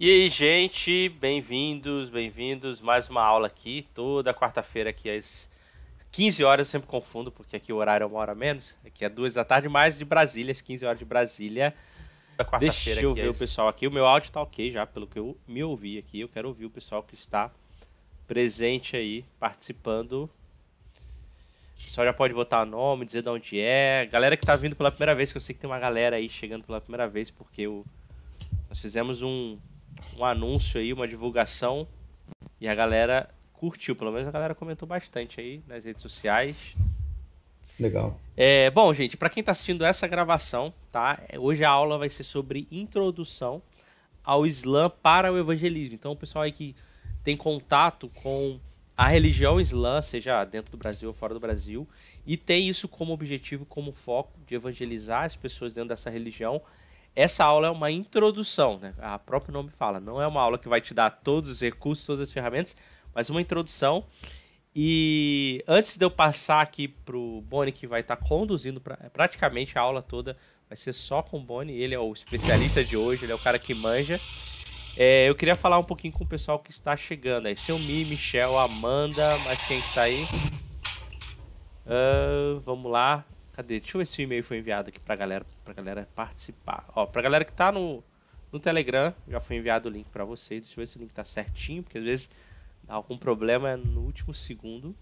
E aí, gente, bem-vindos, mais uma aula aqui, toda quarta-feira aqui às 15 horas, eu sempre confundo, porque aqui o horário é uma hora a menos, aqui é 2 da tarde, mais de Brasília, às 15 horas de Brasília. Da quarta-feira Deixa eu aqui ver o às. pessoal aqui, o meu áudio tá ok já, pelo que eu me ouvi aqui, eu quero ouvir o pessoal que está presente aí, participando. O pessoal já pode botar nome, dizer de onde é, galera que tá vindo pela primeira vez, que eu sei que tem uma galera aí chegando pela primeira vez, porque nós fizemos um anúncio aí, uma divulgação. E a galera curtiu, pelo menos a galera comentou bastante aí nas redes sociais. Legal. Bom, gente, para quem tá assistindo essa gravação, tá? Hoje a aula vai ser sobre introdução ao Islã para o evangelismo. Então, o pessoal aí que tem contato com a religião Islã, seja dentro do Brasil ou fora do Brasil, e tem isso como objetivo, como foco de evangelizar as pessoas dentro dessa religião. Essa aula é uma introdução, né? A próprio nome fala, não é uma aula que vai te dar todos os recursos, todas as ferramentas, mas uma introdução. E antes de eu passar aqui pro Boni, que vai estar conduzindo praticamente a aula toda, vai ser só com o Boni, ele é o especialista de hoje, ele é o cara que manja. Eu queria falar um pouquinho com o pessoal que está chegando aí. Seu Mi, Michel, Amanda, mas quem que tá aí? Vamos lá. Cadê? Deixa eu ver se o e-mail foi enviado aqui pra galera participar. Ó, pra galera que tá no Telegram, já foi enviado o link pra vocês. Deixa eu ver se o link tá certinho, porque às vezes dá algum problema no último segundo.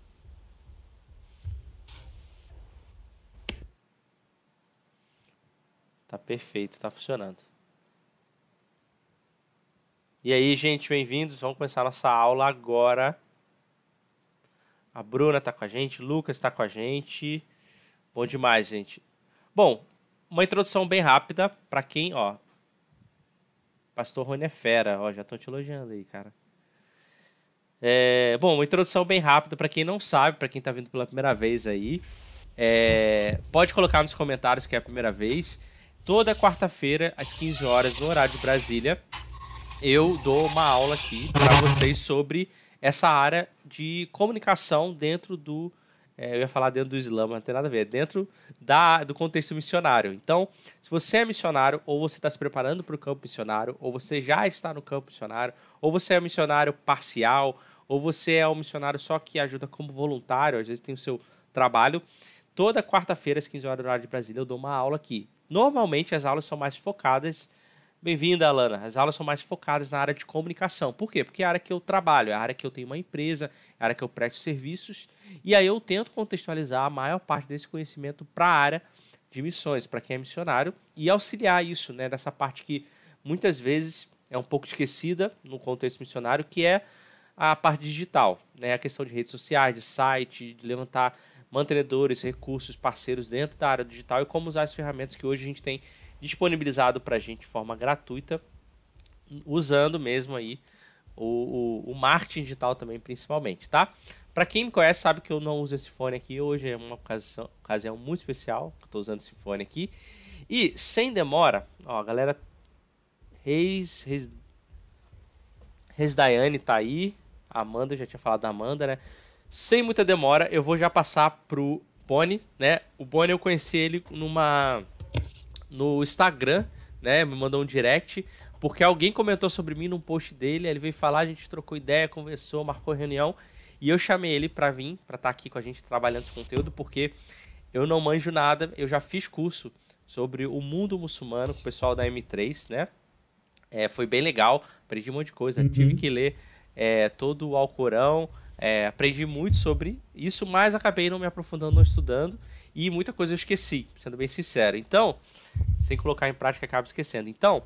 Tá perfeito, tá funcionando. E aí, gente, bem-vindos. Vamos começar a nossa aula agora. A Bruna tá com a gente, o Lucas tá com a gente. Bom demais, gente. Bom, uma introdução bem rápida pra quem, ó. Pastor Rony é fera, ó, já tô te elogiando aí, cara. Bom, uma introdução bem rápida pra quem não sabe, pra quem tá vindo pela primeira vez aí. Pode colocar nos comentários que é a primeira vez. Toda quarta-feira, às 15 horas, no horário de Brasília, eu dou uma aula aqui para vocês sobre essa área de comunicação dentro do. Eu ia falar dentro do Islã, mas não tem nada a ver. Dentro do contexto missionário. Então, se você é missionário, ou você está se preparando para o campo missionário, ou você já está no campo missionário, ou você é missionário parcial, ou você é um missionário só que ajuda como voluntário, às vezes tem o seu trabalho. Toda quarta-feira, às 15 horas do horário de Brasília, eu dou uma aula aqui. Normalmente, as aulas são mais focadas. Bem-vinda, Alana. As aulas são mais focadas na área de comunicação. Por quê? Porque é a área que eu trabalho, é a área que eu tenho uma empresa, é a área que eu presto serviços. E aí eu tento contextualizar a maior parte desse conhecimento para a área de missões, para quem é missionário, e auxiliar isso, né, dessa parte que muitas vezes é um pouco esquecida no contexto missionário, que é a parte digital, né, a questão de redes sociais, de site, de levantar mantenedores, recursos, parceiros dentro da área digital e como usar as ferramentas que hoje a gente tem disponibilizado para a gente de forma gratuita, usando mesmo aí o marketing digital também, principalmente, tá? Para quem me conhece sabe que eu não uso esse fone aqui, hoje é uma ocasião muito especial que eu estou usando esse fone aqui. E sem demora, ó, a galera Reis Daiane tá aí, a Amanda, eu já tinha falado da Amanda, né? Sem muita demora, eu vou já passar pro Boni, né? O Boni eu conheci ele no Instagram, né? Me mandou um direct, porque alguém comentou sobre mim num post dele, aí ele veio falar, a gente trocou ideia, conversou, marcou reunião, e eu chamei ele pra vir, pra estar aqui com a gente trabalhando esse conteúdo, porque eu não manjo nada, eu já fiz curso sobre o mundo muçulmano com o pessoal da M3, né? Foi bem legal, aprendi um monte de coisa, tive Uhum. que ler todo o Alcorão, aprendi muito sobre isso, mas acabei não me aprofundando, não estudando, e muita coisa eu esqueci, sendo bem sincero. Então, sem colocar em prática, acaba esquecendo. Então,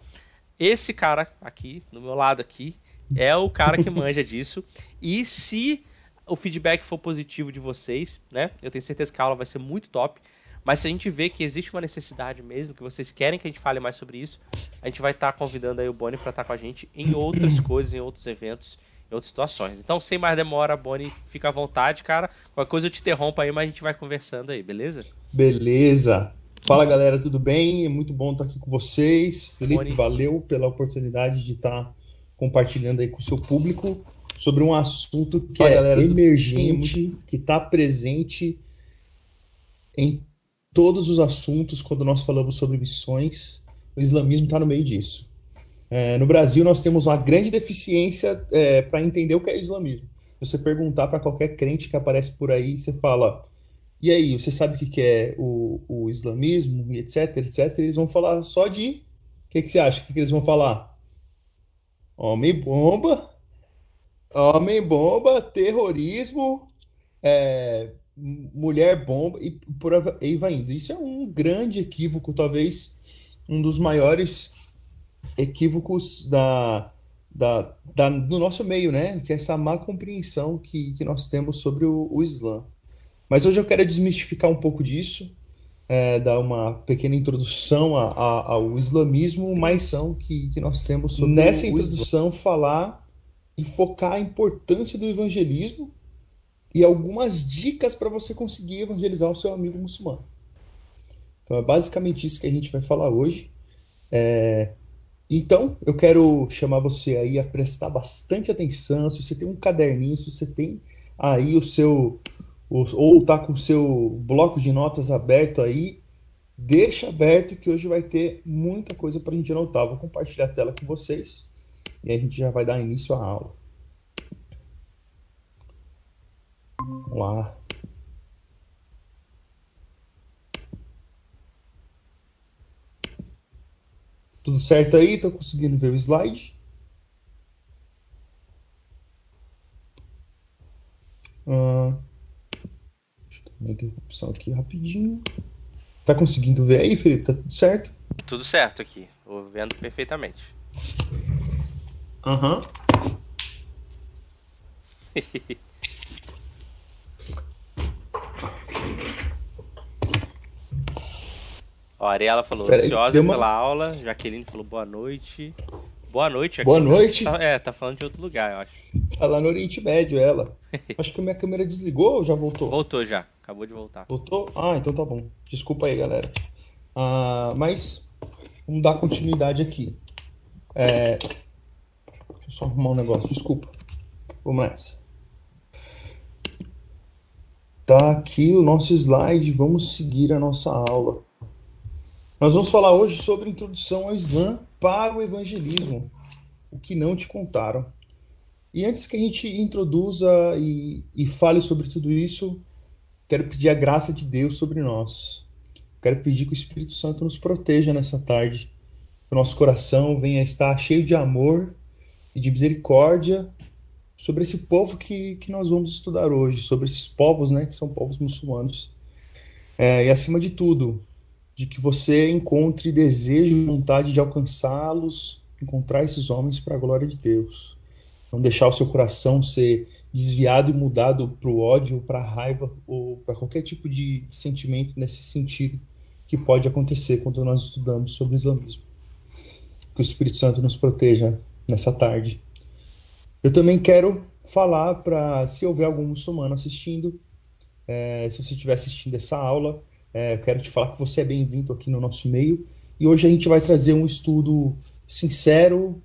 esse cara aqui, no meu lado aqui, é o cara que manja disso. E se o feedback for positivo de vocês, né? Eu tenho certeza que a aula vai ser muito top. Mas se a gente vê que existe uma necessidade mesmo, que vocês querem que a gente fale mais sobre isso, a gente vai estar convidando aí o Boni para estar com a gente em outras coisas, em outros eventos, em outras situações. Então, sem mais demora, Boni, fica à vontade, cara. Qualquer coisa eu te interrompo aí, mas a gente vai conversando aí, beleza? Beleza. Fala, galera, tudo bem? É muito bom estar aqui com vocês. Felipe, Boni, valeu pela oportunidade de estar compartilhando aí com o seu público sobre um assunto que Fala, é galera, tudo bem? emergente, que está presente em todos os assuntos quando nós falamos sobre missões. O islamismo está no meio disso. No Brasil, nós temos uma grande deficiência para entender o que é o islamismo. Se você perguntar para qualquer crente que aparece por aí, você fala, e aí, você sabe o que que é o islamismo, e etc, etc, eles vão falar só de... O que que você acha? O que que eles vão falar? Homem-bomba, homem-bomba, terrorismo, mulher-bomba, e por aí vai indo. Isso é um grande equívoco, talvez um dos maiores equívocos do nosso meio, né? Que é essa má compreensão que nós temos sobre o Islã. Mas hoje eu quero desmistificar um pouco disso, dar uma pequena introdução ao islamismo, mas são que nós temos sobre nessa introdução falar e focar a importância do evangelismo e algumas dicas para você conseguir evangelizar o seu amigo muçulmano. Então é basicamente isso que a gente vai falar hoje. Então, eu quero chamar você aí a prestar bastante atenção. Se você tem um caderninho, se você tem aí ou tá com o seu bloco de notas aberto aí, deixa aberto que hoje vai ter muita coisa para a gente anotar. Vou compartilhar a tela com vocês e a gente já vai dar início à aula. Vamos lá. Tudo certo aí? Tô conseguindo ver o slide? Deixa eu dar uma interrupção aqui rapidinho. Tá conseguindo ver aí, Felipe? Tá tudo certo? Tudo certo aqui. Tô vendo perfeitamente. Aham. Ó, a Ariela falou, Pera aí, ansiosa deu uma- pela aula. Jaqueline falou boa noite. Boa noite, Boa Jaqueline. noite. Tá falando de outro lugar, eu acho. Tá lá no Oriente Médio, ela. Acho que a minha câmera desligou ou já voltou? Voltou já. Acabou de voltar. Voltou? Ah, então tá bom. Desculpa aí, galera. Mas vamos dar continuidade aqui. Deixa eu só arrumar um negócio, desculpa. Vamos nessa. Tá aqui o nosso slide, vamos seguir a nossa aula. Nós vamos falar hoje sobre introdução ao Islã para o evangelismo, o que não te contaram. E antes que a gente introduza e fale sobre tudo isso, quero pedir a graça de Deus sobre nós. Quero pedir que o Espírito Santo nos proteja nessa tarde. Que o nosso coração venha estar cheio de amor e de misericórdia sobre esse povo que nós vamos estudar hoje, sobre esses povos, né, que são povos muçulmanos. E acima de tudo, de que você encontre desejo e vontade de alcançá-los, encontrar esses homens para a glória de Deus. Não deixar o seu coração ser desviado e mudado para o ódio, para a raiva ou para qualquer tipo de sentimento nesse sentido que pode acontecer quando nós estudamos sobre o islamismo. Que o Espírito Santo nos proteja nessa tarde. Eu também quero falar para, se houver algum muçulmano assistindo, se você estiver assistindo essa aula, eu quero te falar que você é bem-vindo aqui no nosso meio. E hoje a gente vai trazer um estudo sincero,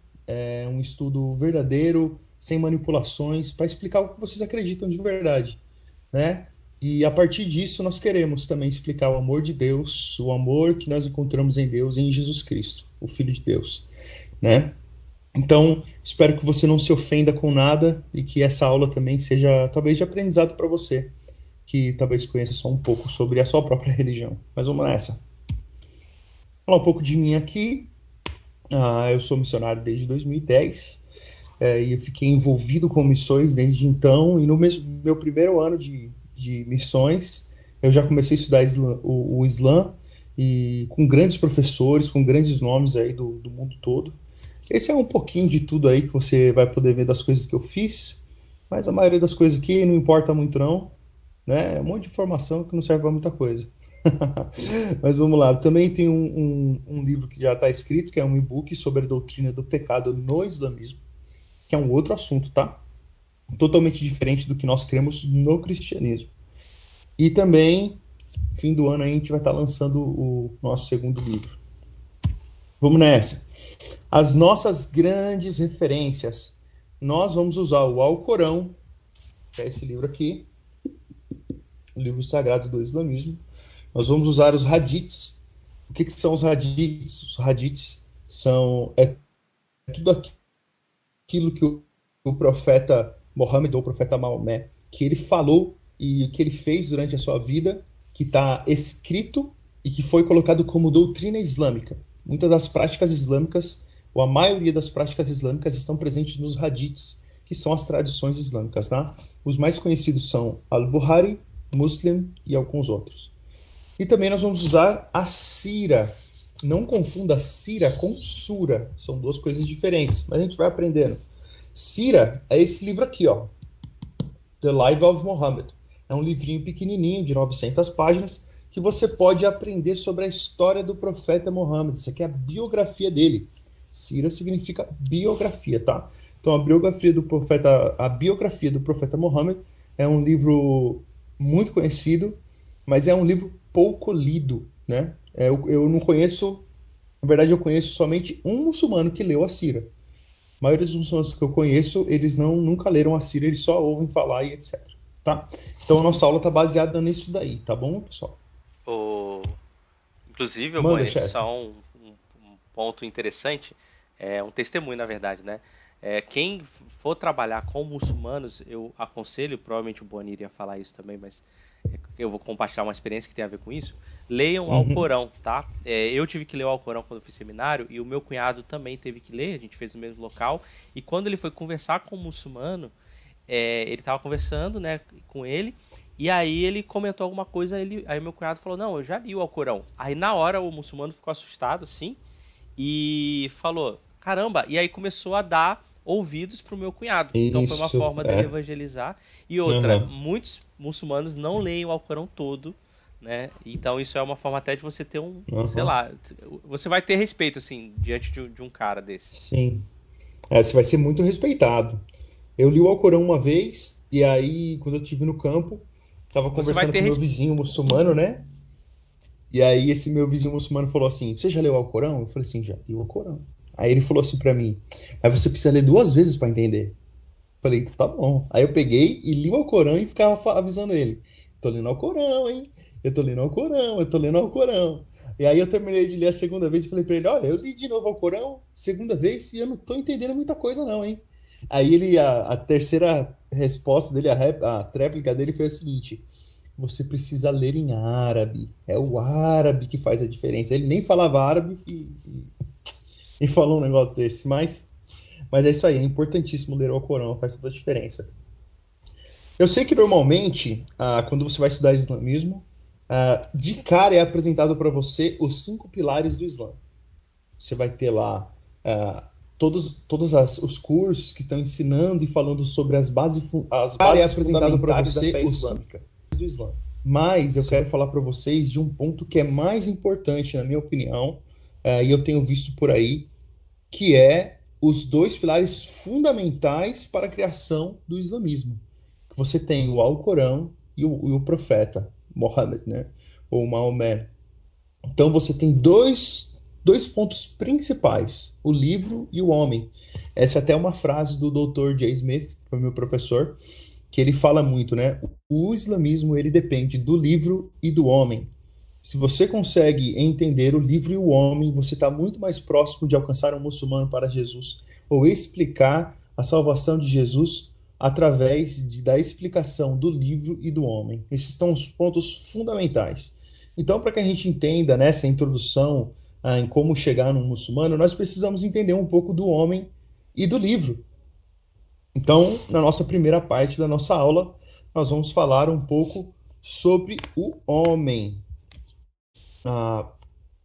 um estudo verdadeiro, sem manipulações, para explicar o que vocês acreditam de verdade, né? E a partir disso nós queremos também explicar o amor de Deus, o amor que nós encontramos em Deus, em Jesus Cristo, o Filho de Deus, né? Então, espero que você não se ofenda com nada e que essa aula também seja talvez de aprendizado para você, que talvez conheça só um pouco sobre a sua própria religião. Mas vamos nessa. Vou falar um pouco de mim aqui. Eu sou missionário desde 2010 e eu fiquei envolvido com missões desde então. E no meu primeiro ano de missões, eu já comecei a estudar o Islã e com grandes professores, com grandes nomes aí do mundo todo. Esse é um pouquinho de tudo aí que você vai poder ver das coisas que eu fiz, mas a maioria das coisas aqui não importa muito não, né? É um monte de informação que não serve para muita coisa. Mas vamos lá, também tem um livro que já está escrito, que é um e-book sobre a doutrina do pecado no islamismo, que é um outro assunto, tá? Totalmente diferente do que nós cremos no cristianismo. E também, fim do ano, a gente vai estar lançando o nosso segundo livro. Vamos nessa. As nossas grandes referências. Nós vamos usar o Alcorão, que é esse livro aqui, o livro sagrado do islamismo. Nós vamos usar os hadiths. O que são os hadiths? Os hadiths são tudo aquilo que o profeta Mohammed ou o profeta Maomé, que ele falou e o que ele fez durante a sua vida, que está escrito e que foi colocado como doutrina islâmica. Muitas das práticas islâmicas, ou a maioria das práticas islâmicas, estão presentes nos hadiths, que são as tradições islâmicas, tá? Os mais conhecidos são Al-Bukhari, Muslim e alguns outros. E também nós vamos usar a Sira. Não confunda Sira com Sura, são duas coisas diferentes, mas a gente vai aprendendo. Sira é esse livro aqui, ó, The Life of Muhammad. É um livrinho pequenininho de 900 páginas que você pode aprender sobre a história do profeta Muhammad. Isso aqui é a biografia dele. Sira significa biografia, tá? Então a biografia do profeta Muhammad é um livro muito conhecido, mas é um livro pouco lido, né? Eu não conheço, na verdade eu conheço somente um muçulmano que leu a Sira. A maioria dos muçulmanos que eu conheço, eles nunca leram a Sira, eles só ouvem falar e etc. Tá? Então a nossa aula tá baseada nisso daí, tá bom, pessoal? O... Inclusive, Manda, Boni, chefe. só um ponto interessante, um testemunho, na verdade, né? Quem for trabalhar com muçulmanos, eu aconselho, provavelmente o Boni iria falar isso também, mas eu vou compartilhar uma experiência que tem a ver com isso. Leiam o Uhum. Alcorão, tá? Eu tive que ler o Alcorão quando eu fiz seminário e o meu cunhado também teve que ler, a gente fez no mesmo local. E quando ele foi conversar com o muçulmano, ele estava conversando, né, com ele, e aí ele comentou alguma coisa, aí meu cunhado falou, não, eu já li o Alcorão. Aí na hora o muçulmano ficou assustado, assim, e falou, caramba, e aí começou a dar ouvidos pro meu cunhado. Então foi uma Isso, forma dele evangelizar. E outra, Aham, muitos muçulmanos não leem o Alcorão todo, né? Então isso é uma forma até de você ter sei aham. lá, você vai ter respeito, assim, diante de um cara desse. Sim. Você vai ser muito respeitado. Eu li o Alcorão uma vez, e aí, quando eu estive no campo, tava Você vai conversando ter com meu respeito. vizinho muçulmano, né? E aí esse meu vizinho muçulmano falou assim: Você já leu o Alcorão? Eu falei assim: Já li o Alcorão. Aí ele falou assim pra mim: Mas você precisa ler duas vezes pra entender. Eu falei: Então tá bom. Aí eu peguei e li o Alcorão e ficava avisando ele: Tô lendo o Alcorão, hein? Eu tô lendo o Alcorão, eu tô lendo o Alcorão. E aí eu terminei de ler a segunda vez e falei pra ele: Olha, eu li de novo o Alcorão, segunda vez, e eu não tô entendendo muita coisa, não, hein? Aí a terceira resposta dele, a tréplica dele foi a seguinte: Você precisa ler em árabe. É o árabe que faz a diferença. Ele nem falava árabe e falou um negócio desse, mas é isso aí, é importantíssimo ler o Alcorão, faz toda a diferença. Eu sei que normalmente, quando você vai estudar islamismo, de cara é apresentado para você os cinco pilares do Islã. Você vai ter lá todos os cursos que estão ensinando e falando sobre as Cara, é bases apresentado para fundamentais da você fé os cinco islâmica, do Islã. Mas eu quero falar para vocês de um ponto que é mais importante, na minha opinião, e eu tenho visto por aí, que é os dois pilares fundamentais para a criação do islamismo. Você tem o Alcorão e o profeta, Mohammed, né? Ou Maomé. Então você tem dois pontos principais, o livro e o homem. Essa é até uma frase do Dr. Jay Smith, que foi meu professor, que ele fala muito, né? O islamismo ele depende do livro e do homem. Se você consegue entender o livro e o homem, você está muito mais próximo de alcançar um muçulmano para Jesus, ou explicar a salvação de Jesus através da explicação do livro e do homem. Esses são os pontos fundamentais. Então, para que a gente entenda nessa introdução em como chegar no muçulmano, nós precisamos entender um pouco do homem e do livro. Então, na nossa primeira parte da nossa aula, nós vamos falar um pouco sobre o homem. Ah,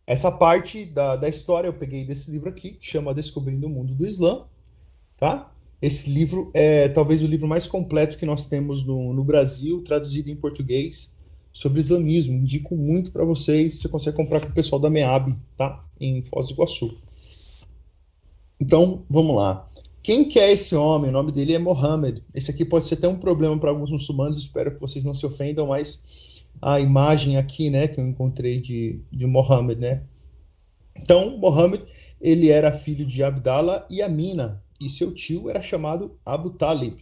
essa parte da história eu peguei desse livro aqui, que chama Descobrindo o Mundo do Islã, tá? Esse livro é talvez o livro mais completo que nós temos no Brasil, traduzido em português, sobre islamismo. Indico muito para vocês, você consegue comprar com o pessoal da MEAB, tá? Em Foz do Iguaçu. Então, vamos lá. Quem que é esse homem? O nome dele é Mohammed. Esse aqui pode ser até um problema para alguns muçulmanos, espero que vocês não se ofendam, mas a imagem aqui, né, que eu encontrei de Mohammed, né? Então, Mohammed, ele era filho de Abdallah e Amina, e seu tio era chamado Abu Talib.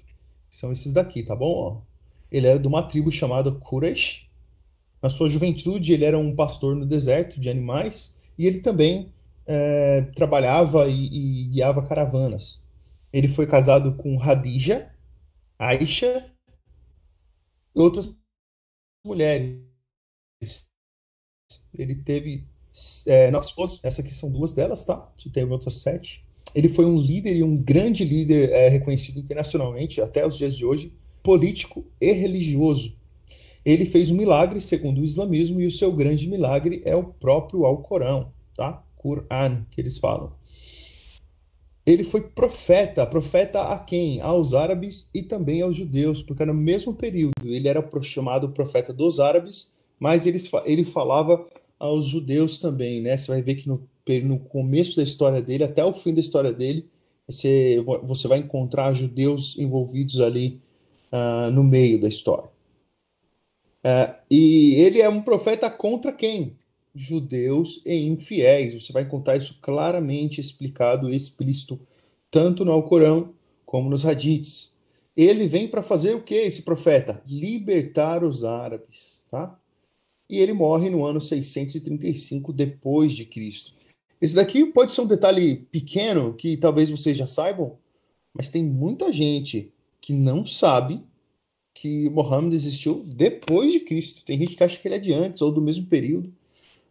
São esses daqui, tá bom? Ó, ele era de uma tribo chamada Quraysh. Na sua juventude, ele era um pastor no deserto de animais, e ele também trabalhava e guiava caravanas. Ele foi casado com Hadija, Aisha e outras mulheres. Ele teve 9 esposas, essa aqui são duas delas, tá? Teve outras 7. Ele foi um líder e um grande líder reconhecido internacionalmente até os dias de hoje, político e religioso. Ele fez um milagre segundo o islamismo e o seu grande milagre é o próprio Alcorão, tá? Quran, que eles falam. Ele foi profeta, profeta a quem? Aos árabes e também aos judeus, porque no mesmo período ele era chamado profeta dos árabes, mas ele falava aos judeus também, né? Você vai ver que no começo da história dele, até o fim da história dele, você vai encontrar judeus envolvidos ali no meio da história. E ele é um profeta contra quem? Judeus e infiéis. Você vai encontrar isso claramente explicado e explícito, tanto no Alcorão como nos hadiths. Ele vem para fazer o que, esse profeta? Libertar os árabes, tá? E ele morre no ano 635 depois de Cristo. Esse daqui pode ser um detalhe pequeno que talvez vocês já saibam, mas tem muita gente que não sabe que Mohammed existiu depois de Cristo. Tem gente que acha que ele é de antes ou do mesmo período,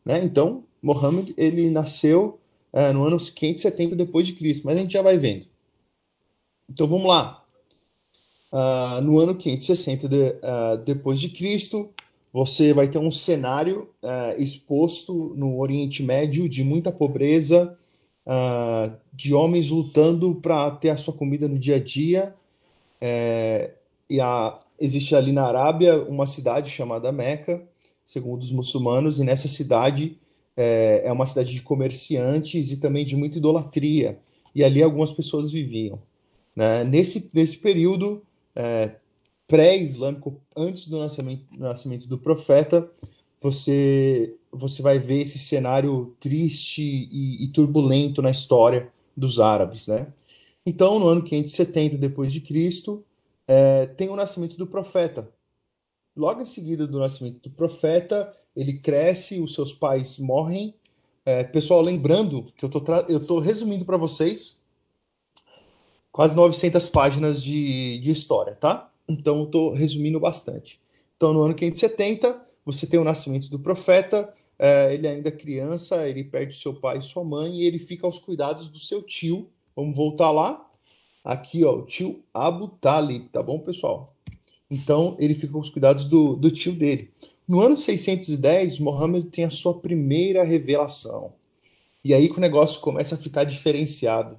né? Então, Mohammed ele nasceu no ano 570 depois de Cristo, mas a gente já vai vendo. Então vamos lá. No ano 560 depois de Cristo, você vai ter um cenário exposto no Oriente Médio de muita pobreza, de homens lutando para ter a sua comida no dia a dia. Existe ali na Arábia uma cidade chamada Meca, segundo os muçulmanos, e nessa cidade é uma cidade de comerciantes e também de muita idolatria. E ali algumas pessoas viviam, né? Nesse período pré-islâmico, antes do nascimento do profeta, você vai ver esse cenário triste e turbulento na história dos árabes, né? Então, no ano 570 depois de Cristo, tem o nascimento do profeta. Logo em seguida do nascimento do profeta, ele cresce, os seus pais morrem. Pessoal, lembrando que eu tô resumindo para vocês quase 900 páginas de história, tá? Então, eu tô resumindo bastante. Então, no ano 570, você tem o nascimento do profeta, ele ainda é criança, ele perde seu pai e sua mãe, e ele fica aos cuidados do seu tio. Vamos voltar lá. Aqui, ó, o tio Abu Talib, tá bom, pessoal? Então, ele fica com os cuidados do tio dele. No ano 610, Mohammed tem a sua primeira revelação. E aí que o negócio começa a ficar diferenciado.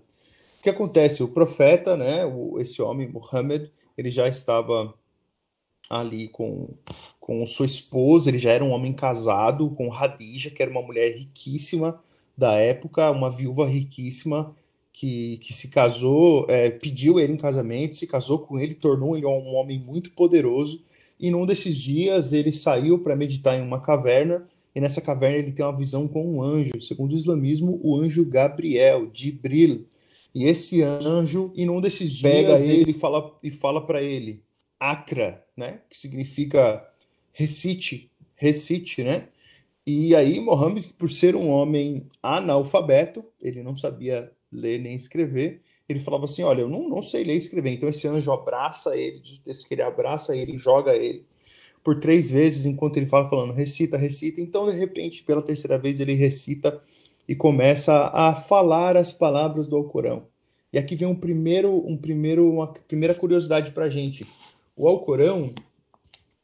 O que acontece? O profeta, né, esse homem, Mohammed, ele já estava ali com sua esposa, ele já era um homem casado com Hadija, que era uma mulher riquíssima da época, uma viúva riquíssima, que se casou, pediu ele em casamento, se casou com ele, tornou ele um homem muito poderoso. E num desses dias ele saiu para meditar em uma caverna, e nessa caverna ele tem uma visão com um anjo, segundo o islamismo, o anjo Gabriel, Jibril. E esse anjo, e num desses dias, pega ele e fala para ele, Acra, né? Que significa recite, né? E aí, Mohammed, por ser um homem analfabeto, ele não sabia ler nem escrever, ele falava assim: olha, eu não sei ler e escrever. Então esse anjo abraça ele, diz o texto que ele abraça ele, joga ele por 3 vezes, enquanto ele fala, falando, recita, recita. Então, de repente, pela terceira vez, ele recita e começa a falar as palavras do Alcorão. E aqui vem uma primeira curiosidade para a gente. O Alcorão,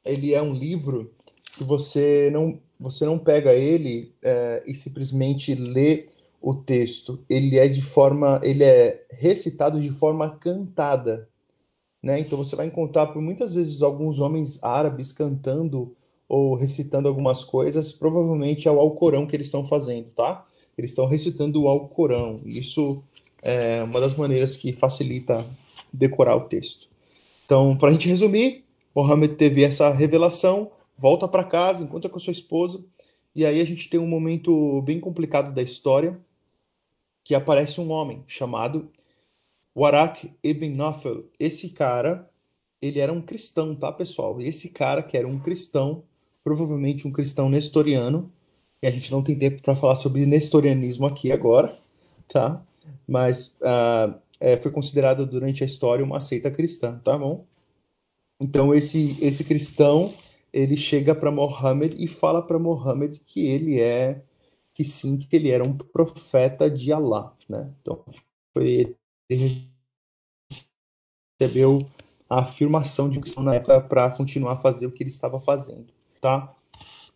ele é um livro que você não pega ele e simplesmente lê o texto. Ele é recitado de forma cantada, né? Então você vai encontrar por muitas vezes alguns homens árabes cantando ou recitando algumas coisas, provavelmente é o Alcorão que eles estão fazendo, tá? Eles estão recitando o Alcorão. Isso é uma das maneiras que facilita decorar o texto. Então, para a gente resumir, Mohammed teve essa revelação, volta para casa, encontra com a sua esposa, e aí a gente tem um momento bem complicado da história, que aparece um homem chamado Waraq ibn Nawfal. Esse cara, ele era um cristão, tá, pessoal? Esse cara que era um cristão, provavelmente um cristão nestoriano, E a gente não tem tempo para falar sobre nestorianismo aqui agora, tá? Mas foi considerada durante a história uma seita cristã, tá bom? Então esse cristão, ele chega para Mohammed e fala para Mohammed que sim, que ele era um profeta de Alá, né? Então foi ele recebeu a afirmação de cristão na época para continuar a fazer o que ele estava fazendo, tá?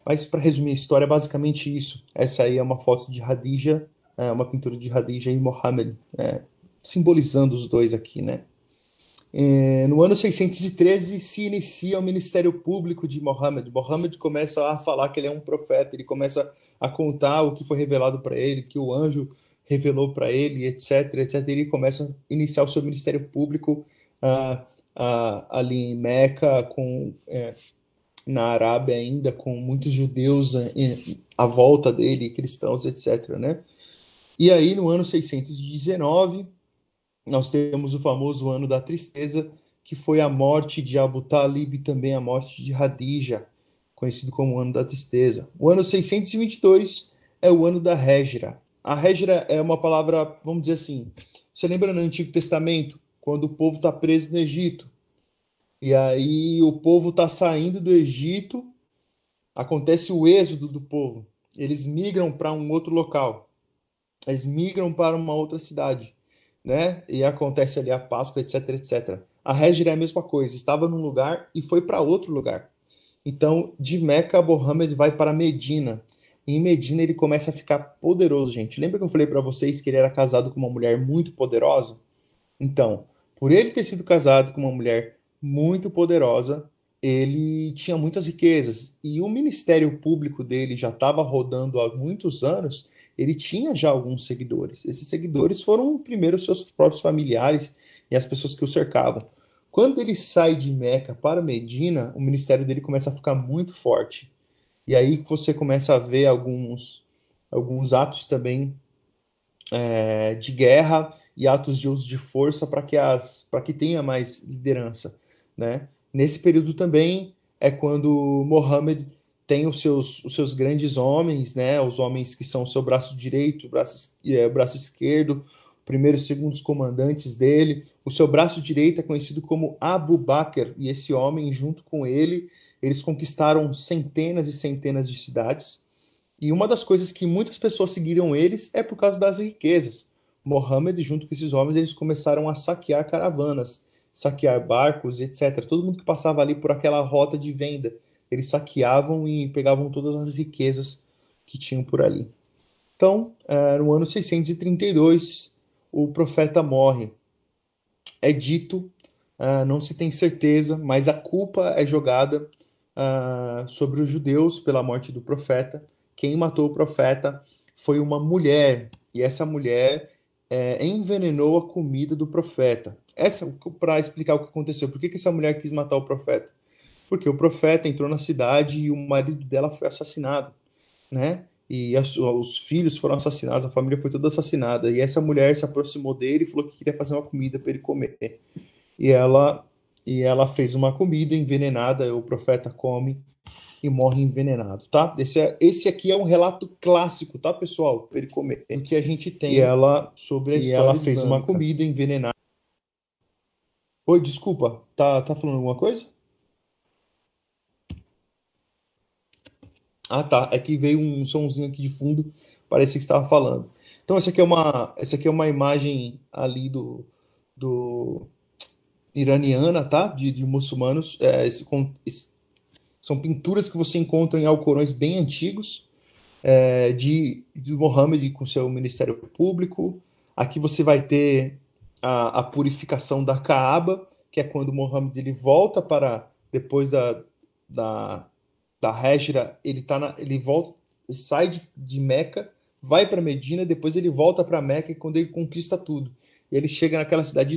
Mas para resumir a história, é basicamente isso. Essa aí é uma foto de Hadija, uma pintura de Hadija e Mohammed, simbolizando os dois aqui, né? No ano 613 se inicia o ministério público de Mohammed. Mohammed começa a falar que ele é um profeta, ele começa a contar o que foi revelado para ele, que o anjo revelou para ele, etc, etc. Ele começa a iniciar o seu ministério público ali em Meca, na Arábia ainda, com muitos judeus à volta dele, cristãos, etc, né? E aí, no ano 619 nós temos o famoso ano da tristeza, que foi a morte de Abu Talib e também a morte de Hadija, conhecido como o ano da tristeza. O ano 622 é o ano da Hégira. A Hégira é uma palavra, vamos dizer assim, você lembra no Antigo Testamento, quando o povo está preso no Egito, e aí o povo está saindo do Egito, acontece o êxodo do povo, eles migram para um outro local, eles migram para uma outra cidade, né? E acontece ali a Páscoa, etc, etc. A Hégira é a mesma coisa, estava num lugar e foi para outro lugar. Então, de Meca, Mohammed vai para Medina. E em Medina ele começa a ficar poderoso, gente. Lembra que eu falei para vocês que ele era casado com uma mulher muito poderosa? Então, por ele ter sido casado com uma mulher muito poderosa, ele tinha muitas riquezas e o ministério público dele já estava rodando há muitos anos. Ele tinha já alguns seguidores. Esses seguidores foram primeiro seus próprios familiares e as pessoas que o cercavam. Quando ele sai de Meca para Medina, o ministério dele começa a ficar muito forte. E aí você começa a ver alguns atos também de guerra e atos de uso de força para que tenha mais liderança, né? Nesse período também é quando Mohammed tem os seus grandes homens, né? Os homens que são o seu braço direito, o braço esquerdo, primeiro e segundos comandantes dele. O seu braço direito é conhecido como Abu Bakr, e esse homem, junto com ele, eles conquistaram centenas e centenas de cidades. E uma das coisas que muitas pessoas seguiram eles é por causa das riquezas. Mohammed, junto com esses homens, eles começaram a saquear caravanas, saquear barcos, etc. Todo mundo que passava ali por aquela rota de venda, eles saqueavam e pegavam todas as riquezas que tinham por ali. Então, no ano 632, o profeta morre. É dito, não se tem certeza, mas a culpa é jogada sobre os judeus pela morte do profeta. Quem matou o profeta foi uma mulher, e essa mulher envenenou a comida do profeta. Essa, para explicar o que aconteceu, por que essa mulher quis matar o profeta? Porque o profeta entrou na cidade e o marido dela foi assassinado, né? E os filhos foram assassinados, a família foi toda assassinada. E essa mulher se aproximou dele e falou que queria fazer uma comida para ele comer. E ela, e ela fez uma comida envenenada, o profeta come e morre envenenado, tá? Esse aqui é um relato clássico, tá, pessoal? Para ele comer. O que a gente tem sobre a história ela fez uma comida envenenada. Oi, desculpa, tá falando alguma coisa? Ah, tá. É que veio um somzinho aqui de fundo, parecia que estava falando. Então, essa aqui é uma imagem ali do iraniana, tá? De muçulmanos. São pinturas que você encontra em alcorões bem antigos, de Mohammed com seu ministério público. Aqui você vai ter a purificação da Kaaba, que é quando Mohammed ele volta para, depois da, da Hégira, ele volta, sai de Meca, vai para Medina, depois ele volta para Meca e quando ele conquista tudo. E ele chega naquela cidade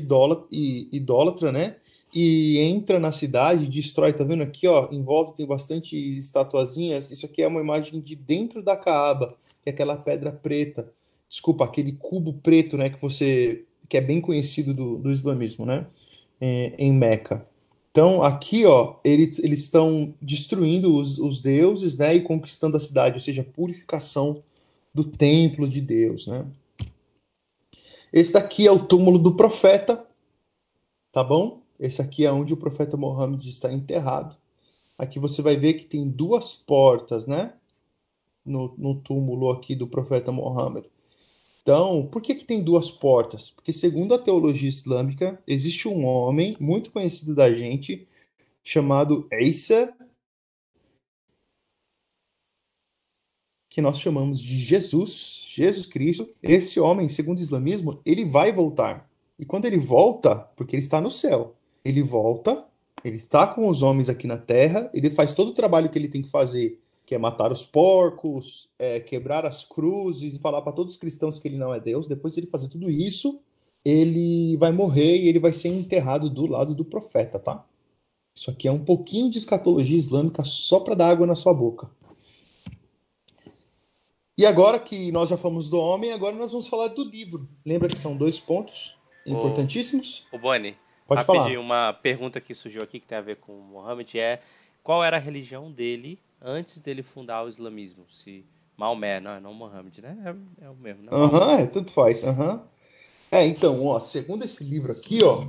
idólatra, né? E entra na cidade, destrói, tá vendo aqui, ó, em volta tem bastante estatuazinhas. Isso aqui é uma imagem de dentro da Caaba, que é aquela pedra preta. Desculpa, aquele cubo preto, né, que é bem conhecido do islamismo, né? Em Meca. Então, aqui, ó, eles estão destruindo os deuses, né, e conquistando a cidade, ou seja, a purificação do templo de Deus, né? Esse daqui é o túmulo do profeta, tá bom? Esse aqui é onde o profeta Mohammed está enterrado. Aqui você vai ver que tem duas portas, né? No túmulo aqui do profeta Mohammed. Então, por que que tem duas portas? Porque, segundo a teologia islâmica, existe um homem muito conhecido da gente, chamado Isa, que nós chamamos de Jesus, Jesus Cristo. Esse homem, segundo o islamismo, ele vai voltar. E quando ele volta, porque ele está no céu, ele volta, ele está com os homens aqui na terra, ele faz todo o trabalho que ele tem que fazer, que é matar os porcos, quebrar as cruzes e falar para todos os cristãos que ele não é Deus. Depois de ele fazer tudo isso, ele vai morrer e ele vai ser enterrado do lado do profeta, tá? Isso aqui é um pouquinho de escatologia islâmica só para dar água na sua boca. E agora que nós já falamos do homem, agora nós vamos falar do livro. Lembra que são dois pontos O, importantíssimos? o Boni, Pode rapidinho, falar. uma pergunta que surgiu aqui que tem a ver com o Mohammed é qual era a religião dele antes dele fundar o islamismo? Se Maomé, não Mohammed, né? É o mesmo, né? Maomé. Aham, tanto faz. Aham. Então, ó, segundo esse livro aqui, ó,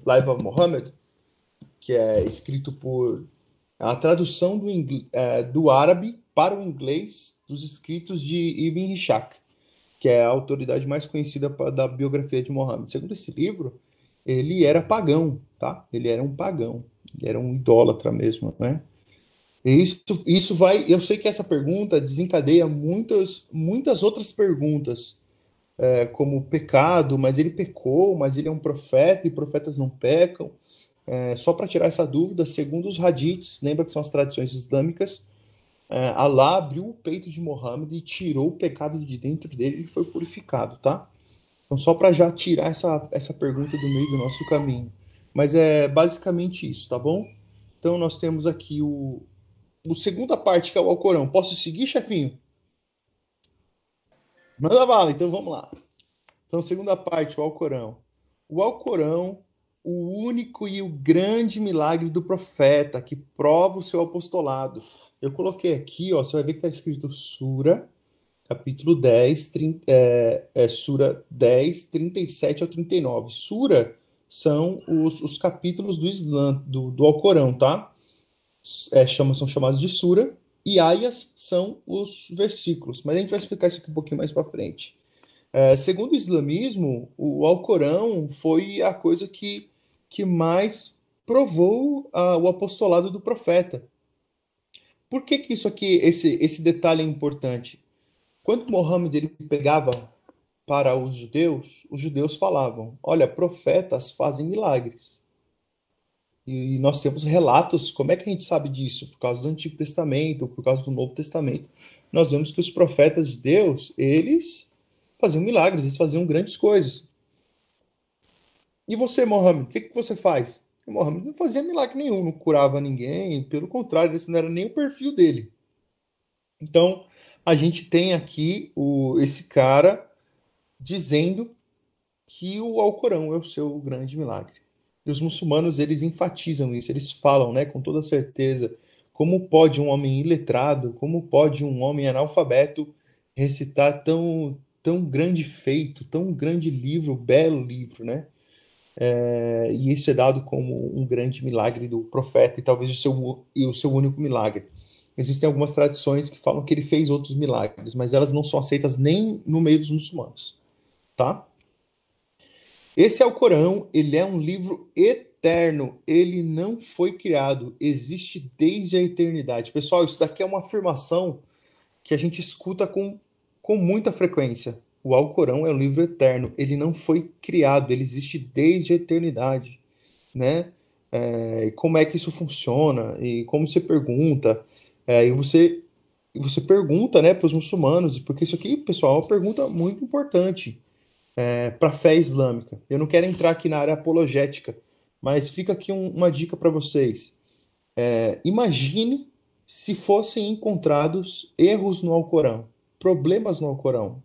Life of Muhammad, que é escrito por a tradução do árabe para o inglês dos escritos de Ibn Ishaq, que é a autoridade mais conhecida da biografia de Muhammad. Segundo esse livro, ele era pagão, tá? Ele era um pagão, ele era um idólatra mesmo, né? E isso vai. Eu sei que essa pergunta desencadeia muitas outras perguntas, como pecado, mas ele pecou, mas ele é um profeta e profetas não pecam. Só para tirar essa dúvida, segundo os hadiths, lembra que são as tradições islâmicas, Alá abriu o peito de Mohammed e tirou o pecado de dentro dele e foi purificado, tá? Então, só para já tirar essa pergunta do meio do nosso caminho. Mas é basicamente isso, tá bom? Então, nós temos aqui o segunda parte, que é o Alcorão. Posso seguir, chefinho? Manda bala, então vamos lá. Então, segunda parte, o Alcorão. O Alcorão, o único e o grande milagre do profeta que prova o seu apostolado. Eu coloquei aqui, ó, você vai ver que está escrito Sura, capítulo 10, Sura 10, 37 ao 39. Sura são os capítulos do Islã, do Alcorão, tá? São chamados de Sura, e Ayas são os versículos. Mas a gente vai explicar isso aqui um pouquinho mais para frente. Segundo o islamismo, o Alcorão foi a coisa que mais provou o apostolado do profeta. Por que que isso aqui, esse detalhe é importante? Quando Mohammed ele pegava para os judeus falavam: olha, profetas fazem milagres. E nós temos relatos, como é que a gente sabe disso? Por causa do Antigo Testamento, por causa do Novo Testamento. Nós vemos que os profetas de Deus, eles faziam milagres, eles faziam grandes coisas. E você, Mohammed, o que que você faz? O Mohammed não fazia milagre nenhum, não curava ninguém, pelo contrário, esse não era nem o perfil dele. Então, a gente tem aqui esse cara dizendo que o Alcorão é o seu grande milagre. E os muçulmanos, eles enfatizam isso, eles falam, né, com toda certeza, como pode um homem iletrado, como pode um homem analfabeto recitar tão grande feito, tão grande livro, belo livro, né? E isso é dado como um grande milagre do profeta e talvez o seu único milagre. Existem algumas tradições que falam que ele fez outros milagres, mas elas não são aceitas nem no meio dos muçulmanos, tá? Esse Alcorão, ele é um livro eterno, ele não foi criado, existe desde a eternidade. Pessoal, isso daqui é uma afirmação que a gente escuta com muita frequência. O Alcorão é um livro eterno, ele não foi criado, ele existe desde a eternidade, né? E como é que isso funciona? E como você pergunta? E você pergunta, né, para os muçulmanos, porque isso aqui, pessoal, é uma pergunta muito importante para a fé islâmica. Eu não quero entrar aqui na área apologética, mas fica aqui uma dica para vocês. Imagine se fossem encontrados erros no Alcorão, problemas no Alcorão,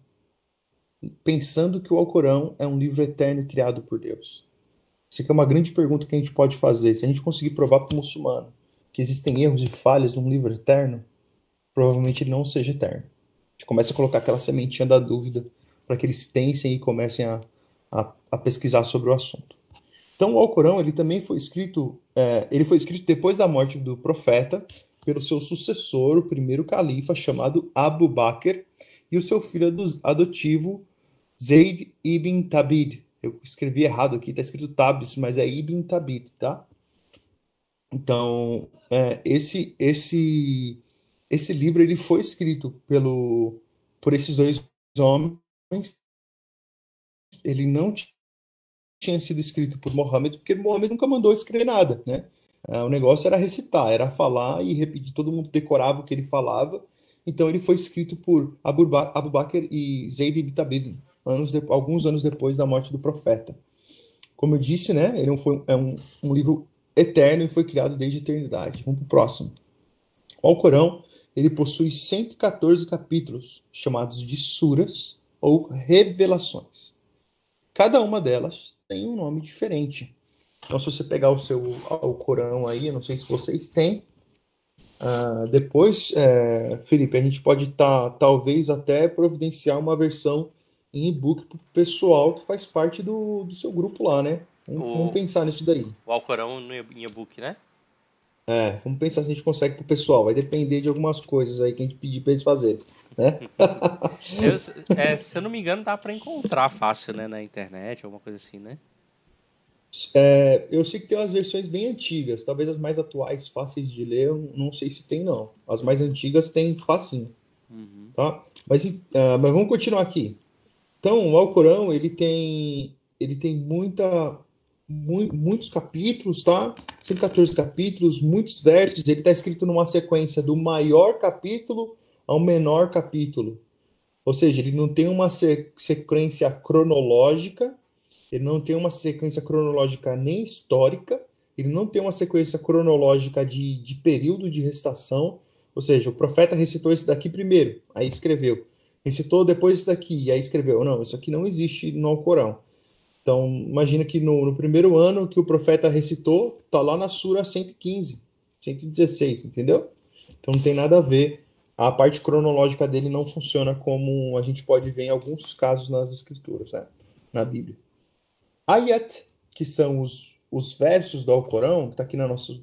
pensando que o Alcorão é um livro eterno criado por Deus. Isso aqui é uma grande pergunta que a gente pode fazer. Se a gente conseguir provar para o muçulmano que existem erros e falhas num livro eterno, provavelmente ele não seja eterno. A gente começa a colocar aquela sementinha da dúvida para que eles pensem e comecem a pesquisar sobre o assunto. Então, o Alcorão, ele também foi escrito, ele foi escrito depois da morte do profeta, pelo seu sucessor, o primeiro califa, chamado Abu Bakr, e o seu filho adotivo, Zayd ibn Tabid. Eu escrevi errado aqui, está escrito Tabis, mas é Ibn Tabid, tá? Então, esse livro ele foi escrito por esses dois homens. Ele não tinha sido escrito por Mohammed, porque Mohammed nunca mandou escrever nada, né? O negócio era recitar, era falar e repetir. Todo mundo decorava o que ele falava. Então ele foi escrito por Abu Bakr e Zayd ibn Thabit, alguns anos depois da morte do profeta. Como eu disse, né? Ele é um livro eterno e foi criado desde a eternidade. Vamos para o próximo. O Alcorão, ele possui 114 capítulos, chamados de suras ou revelações. Cada uma delas tem um nome diferente. Então, se você pegar o seu Alcorão aí, eu não sei se vocês têm, depois, Felipe, a gente pode talvez até providenciar uma versão em e-book para o pessoal que faz parte do seu grupo lá, né? Vamos pensar nisso daí. O Alcorão em e-book, né? Vamos pensar se a gente consegue pro pessoal. Vai depender de algumas coisas aí que a gente pedir para eles fazerem, né? Se eu não me engano, dá para encontrar fácil, né, na internet, alguma coisa assim, né? Eu sei que tem umas versões bem antigas, talvez as mais atuais, fáceis de ler, eu não sei se tem, não. As mais antigas tem facinho, tá? Mas vamos continuar aqui. Então, o Alcorão, ele tem muitos capítulos, tá? 114 capítulos, muitos versos. Ele está escrito numa sequência do maior capítulo ao menor capítulo. Ou seja, ele não tem uma sequência cronológica, ele não tem uma sequência cronológica nem histórica, ele não tem uma sequência cronológica de período de recitação. Ou seja, o profeta recitou esse daqui primeiro, aí escreveu. Recitou depois esse daqui, e aí escreveu. Não, isso aqui não existe no Alcorão. Então, imagina que no primeiro ano que o profeta recitou, está lá na Sura 115, 116, entendeu? Então não tem nada a ver. A parte cronológica dele não funciona como a gente pode ver em alguns casos nas escrituras, né? Na Bíblia. Ayat, que são os versos do Alcorão, que está aqui na nossa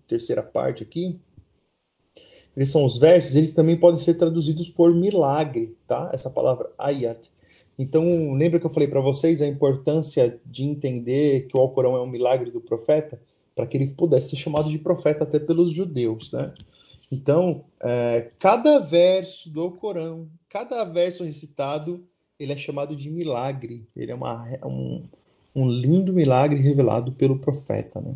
terceira parte aqui, eles são os versos, eles também podem ser traduzidos por milagre, tá? Essa palavra ayat. Então, lembra que eu falei para vocês a importância de entender que o Alcorão é um milagre do profeta, para que ele pudesse ser chamado de profeta até pelos judeus, né? Então, cada verso do Alcorão, cada verso recitado, ele é chamado de milagre. Ele é um lindo milagre revelado pelo profeta, né?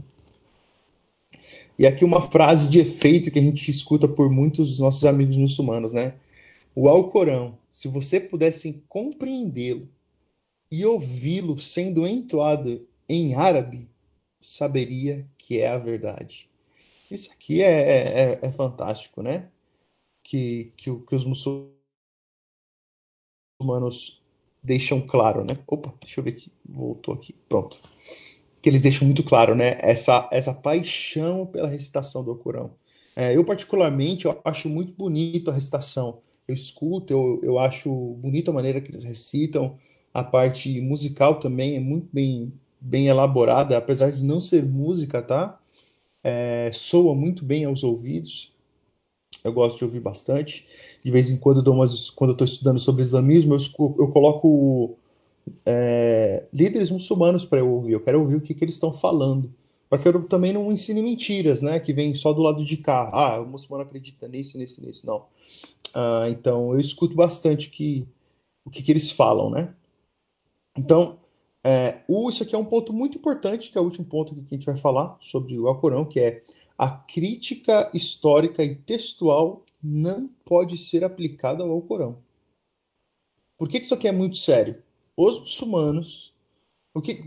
E aqui uma frase de efeito que a gente escuta por muitos dos nossos amigos muçulmanos, né? O Alcorão, se você pudesse compreendê-lo e ouvi-lo sendo entoado em árabe, saberia que é a verdade. Isso aqui é fantástico, né? Que os muçulmanos deixam claro, né? Opa, deixa eu ver aqui. Voltou aqui. Pronto. Que eles deixam muito claro, né? Essa paixão pela recitação do Alcorão. Eu, particularmente, eu acho muito bonito a recitação. Eu escuto, eu acho bonita a maneira que eles recitam. A parte musical também é muito bem elaborada, apesar de não ser música, tá? Soa muito bem aos ouvidos. Eu gosto de ouvir bastante. De vez em quando, quando eu estou estudando sobre islamismo, eu coloco líderes muçulmanos para eu ouvir. Eu quero ouvir o que eles estão falando. Para que eu também não ensine mentiras, né? Que vem só do lado de cá. O muçulmano acredita nisso, nisso, nisso. Não. Então, eu escuto bastante o que eles falam, né? Então, isso aqui é um ponto muito importante, que é o último ponto que a gente vai falar sobre o Alcorão, que é a crítica histórica e textual não pode ser aplicada ao Alcorão. Por que isso aqui é muito sério? Os muçulmanos...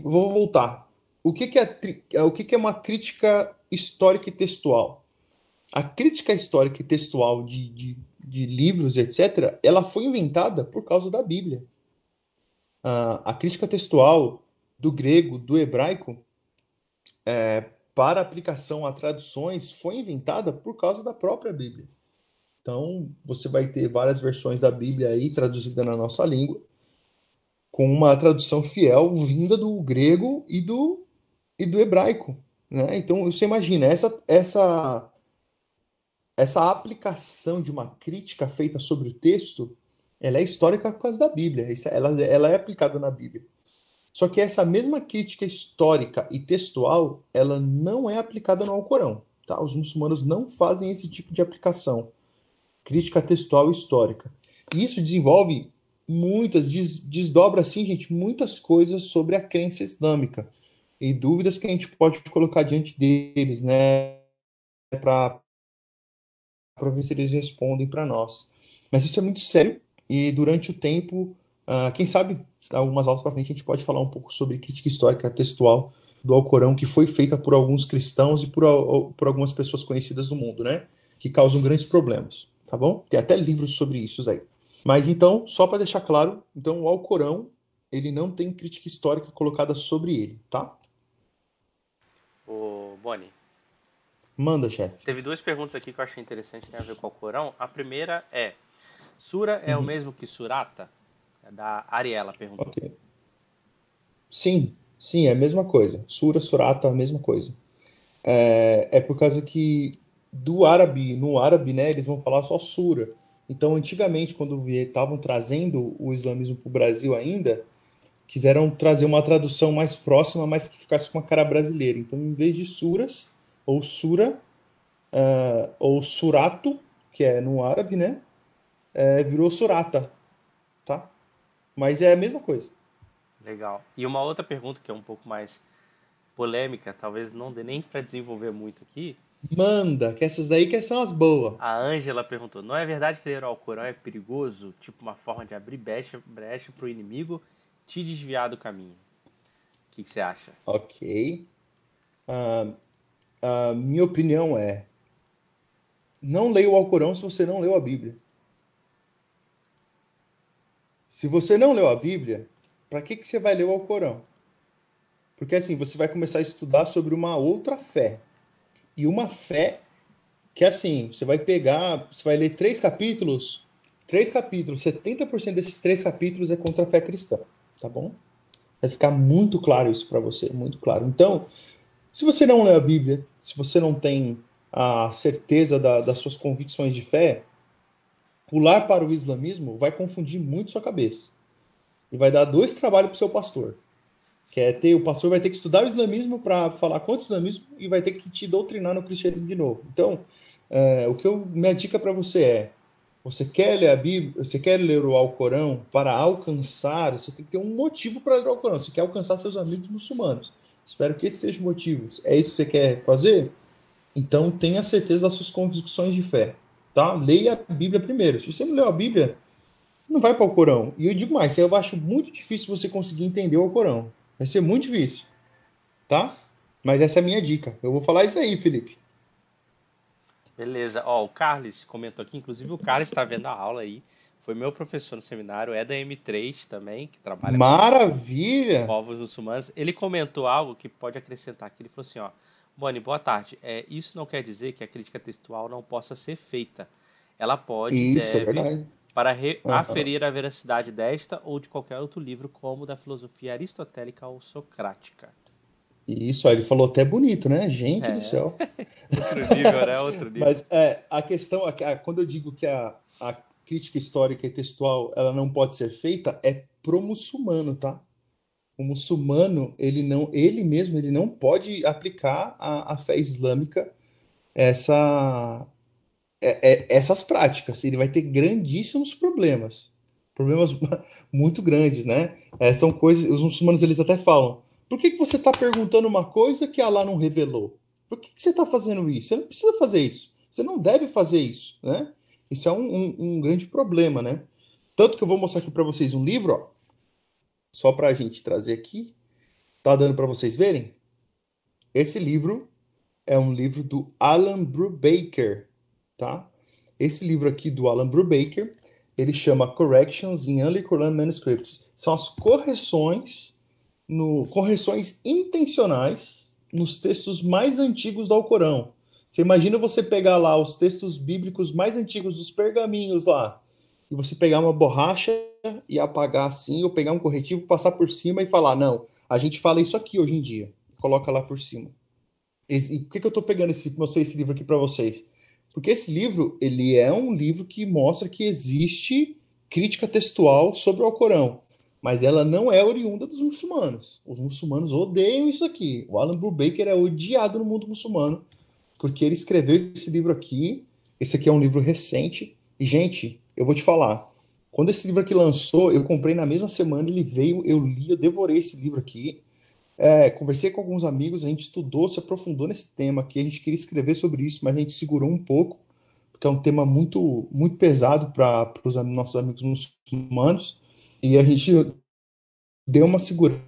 Vou voltar. O que é uma crítica histórica e textual? A crítica histórica e textual de livros, etc., ela foi inventada por causa da Bíblia. A crítica textual do grego, do hebraico, para aplicação a traduções, foi inventada por causa da própria Bíblia. Então, você vai ter várias versões da Bíblia aí traduzida na nossa língua, com uma tradução fiel vinda do grego e do hebraico, né? Então, você imagina, essa aplicação de uma crítica feita sobre o texto, ela é histórica por causa da Bíblia, ela é aplicada na Bíblia. Só que essa mesma crítica histórica e textual, ela não é aplicada no Alcorão, tá? Os muçulmanos não fazem esse tipo de aplicação, crítica textual e histórica. E isso desenvolve desdobra assim, gente, muitas coisas sobre a crença islâmica e dúvidas que a gente pode colocar diante deles, né, para ver se eles respondem para nós. Mas isso é muito sério e durante o tempo, quem sabe, algumas aulas para frente a gente pode falar um pouco sobre crítica histórica textual do Alcorão, que foi feita por alguns cristãos e por algumas pessoas conhecidas do mundo, né? Que causam grandes problemas, tá bom? Tem até livros sobre isso aí. Mas então, só para deixar claro, então o Alcorão, ele não tem crítica histórica colocada sobre ele, tá? Ô, Boni, Manda, chefe. teve duas perguntas aqui que eu achei interessante, tem a ver com o Corão. A primeira é, Sura é o Uhum. mesmo que Surata? É da Ariela perguntou. Ok. Sim, é a mesma coisa. Sura, surata, a mesma coisa. É por causa que no árabe, né, eles vão falar só sura. Então, antigamente, quando estavam trazendo o islamismo para o Brasil ainda, quiseram trazer uma tradução mais próxima, mas que ficasse com a cara brasileira. Então, em vez de suras, ou sura, ou surato, que é no árabe, né, virou surata, tá? Mas é a mesma coisa. Legal. E uma outra pergunta que é um pouco mais polêmica, talvez não dê nem para desenvolver muito aqui. Manda, que essas daí que são as boas. A Ângela perguntou, não é verdade que ler o Alcorão é perigoso? Tipo uma forma de abrir brecha para o inimigo te desviar do caminho. O que você acha? Ok. A minha opinião é: não leia o Alcorão se você não leu a Bíblia. Se você não leu a Bíblia, para que você vai ler o Alcorão? Porque assim, você vai começar a estudar sobre uma outra fé. E uma fé que assim, você vai ler três capítulos, 70% desses três capítulos é contra a fé cristã, tá bom? Vai ficar muito claro isso para você, muito claro. Então, se você não lê a Bíblia, se você não tem a certeza das suas convicções de fé, pular para o islamismo vai confundir muito sua cabeça. E vai dar dois trabalhos para o seu pastor. O pastor vai ter que estudar o islamismo para falar contra o islamismo e vai ter que te doutrinar no cristianismo de novo. Então, minha dica para você é: você quer ler a Bíblia, você quer ler o Alcorão para alcançar, você tem que ter um motivo para ler o Alcorão. Você quer alcançar seus amigos muçulmanos. Espero que esse seja o motivo. É isso que você quer fazer? Então tenha certeza das suas convicções de fé, tá? Leia a Bíblia primeiro. Se você não leu a Bíblia, não vai para o Corão. E eu digo mais, eu acho muito difícil você conseguir entender o Corão. Vai ser muito difícil, tá? Mas essa é a minha dica. Eu vou falar isso aí, Felipe. Beleza. Ó, o Carlos comentou aqui, inclusive o Carlos está vendo a aula aí. Foi meu professor no seminário, é da M3 também, que trabalha com Maravilha! povos muçulmanos. Ele comentou algo que pode acrescentar aqui. Ele falou assim, ó, Boni, boa tarde. Isso não quer dizer que a crítica textual não possa ser feita. Ela pode e Isso, é deve verdade. para Aham. aferir a veracidade desta ou de qualquer outro livro, como da filosofia aristotélica ou socrática. Isso, ó, ele falou até bonito, né? Gente do É, céu. outro nível, né? Outro nível. Mas a questão, quando eu digo que a crítica histórica e textual ela não pode ser feita, é pro muçulmano, tá? O muçulmano, ele mesmo, ele não pode aplicar a fé islâmica essa, essas práticas. Ele vai ter grandíssimos problemas. Problemas muito grandes, né? São coisas, os muçulmanos eles até falam: por que você está perguntando uma coisa que Allah não revelou? Por que você está fazendo isso? Você não precisa fazer isso. Você não deve fazer isso, né? Isso é um grande problema, né? Tanto que eu vou mostrar aqui para vocês um livro, ó, só para a gente trazer aqui. Tá dando para vocês verem? Esse livro é um livro do Alan Brubaker, tá? Esse livro aqui do Alan Brubaker, ele chama Corrections in Early Quran Manuscripts. São as correções no correções intencionais nos textos mais antigos do Alcorão. Você imagina você pegar lá os textos bíblicos mais antigos dos pergaminhos lá, e você pegar uma borracha e apagar assim, ou pegar um corretivo, passar por cima e falar, não, a gente fala isso aqui hoje em dia, coloca lá por cima. E por que eu estou pegando mostrei esse livro aqui para vocês? Porque esse livro, ele é um livro que mostra que existe crítica textual sobre o Alcorão, mas ela não é oriunda dos muçulmanos. Os muçulmanos odeiam isso aqui. O Alan Brubaker é odiado no mundo muçulmano, porque ele escreveu esse livro aqui. Esse aqui é um livro recente. E, gente, eu vou te falar. Quando esse livro aqui lançou, eu comprei na mesma semana, ele veio, eu li, eu devorei esse livro aqui. Conversei com alguns amigos, a gente estudou, se aprofundou nesse tema aqui, a gente queria escrever sobre isso, mas a gente segurou um pouco, porque é um tema muito, muito pesado para os nossos amigos muçulmanos, e a gente deu uma segurada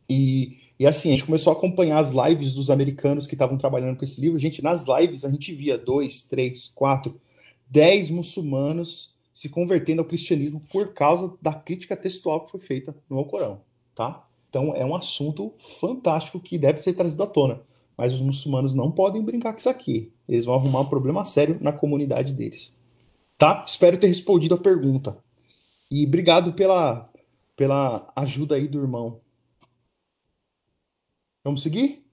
e assim, a gente começou a acompanhar as lives dos americanos que estavam trabalhando com esse livro. Gente, nas lives a gente via 2, 3, 4, 10 muçulmanos se convertendo ao cristianismo por causa da crítica textual que foi feita no Alcorão, tá? Então é um assunto fantástico que deve ser trazido à tona. Mas os muçulmanos não podem brincar com isso aqui. Eles vão arrumar um problema sério na comunidade deles. Tá? Espero ter respondido a pergunta. E obrigado pela ajuda aí do irmão. Vamos seguir?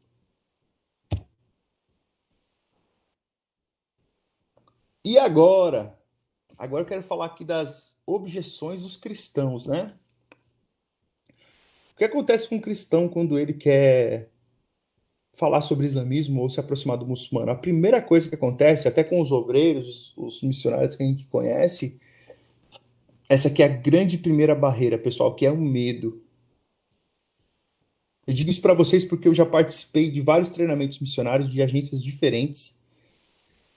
E agora? Agora eu quero falar aqui das objeções dos cristãos, né? O que acontece com um cristão quando ele quer falar sobre islamismo ou se aproximar do muçulmano? A primeira coisa que acontece, até com os obreiros, os missionários que a gente conhece, essa aqui é a grande primeira barreira, pessoal, que é o medo. Eu digo isso para vocês porque eu já participei de vários treinamentos missionários de agências diferentes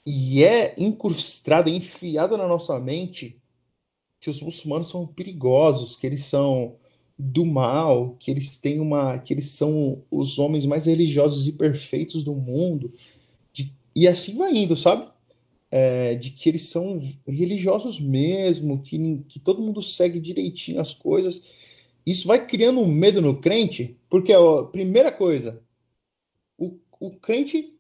e é incrustado, é enfiado na nossa mente que os muçulmanos são perigosos, que eles são do mal, que eles são os homens mais religiosos e perfeitos do mundo, e assim vai indo, sabe? De que eles são religiosos mesmo, que todo mundo segue direitinho as coisas. Isso vai criando um medo no crente, porque ó, primeira coisa, o crente,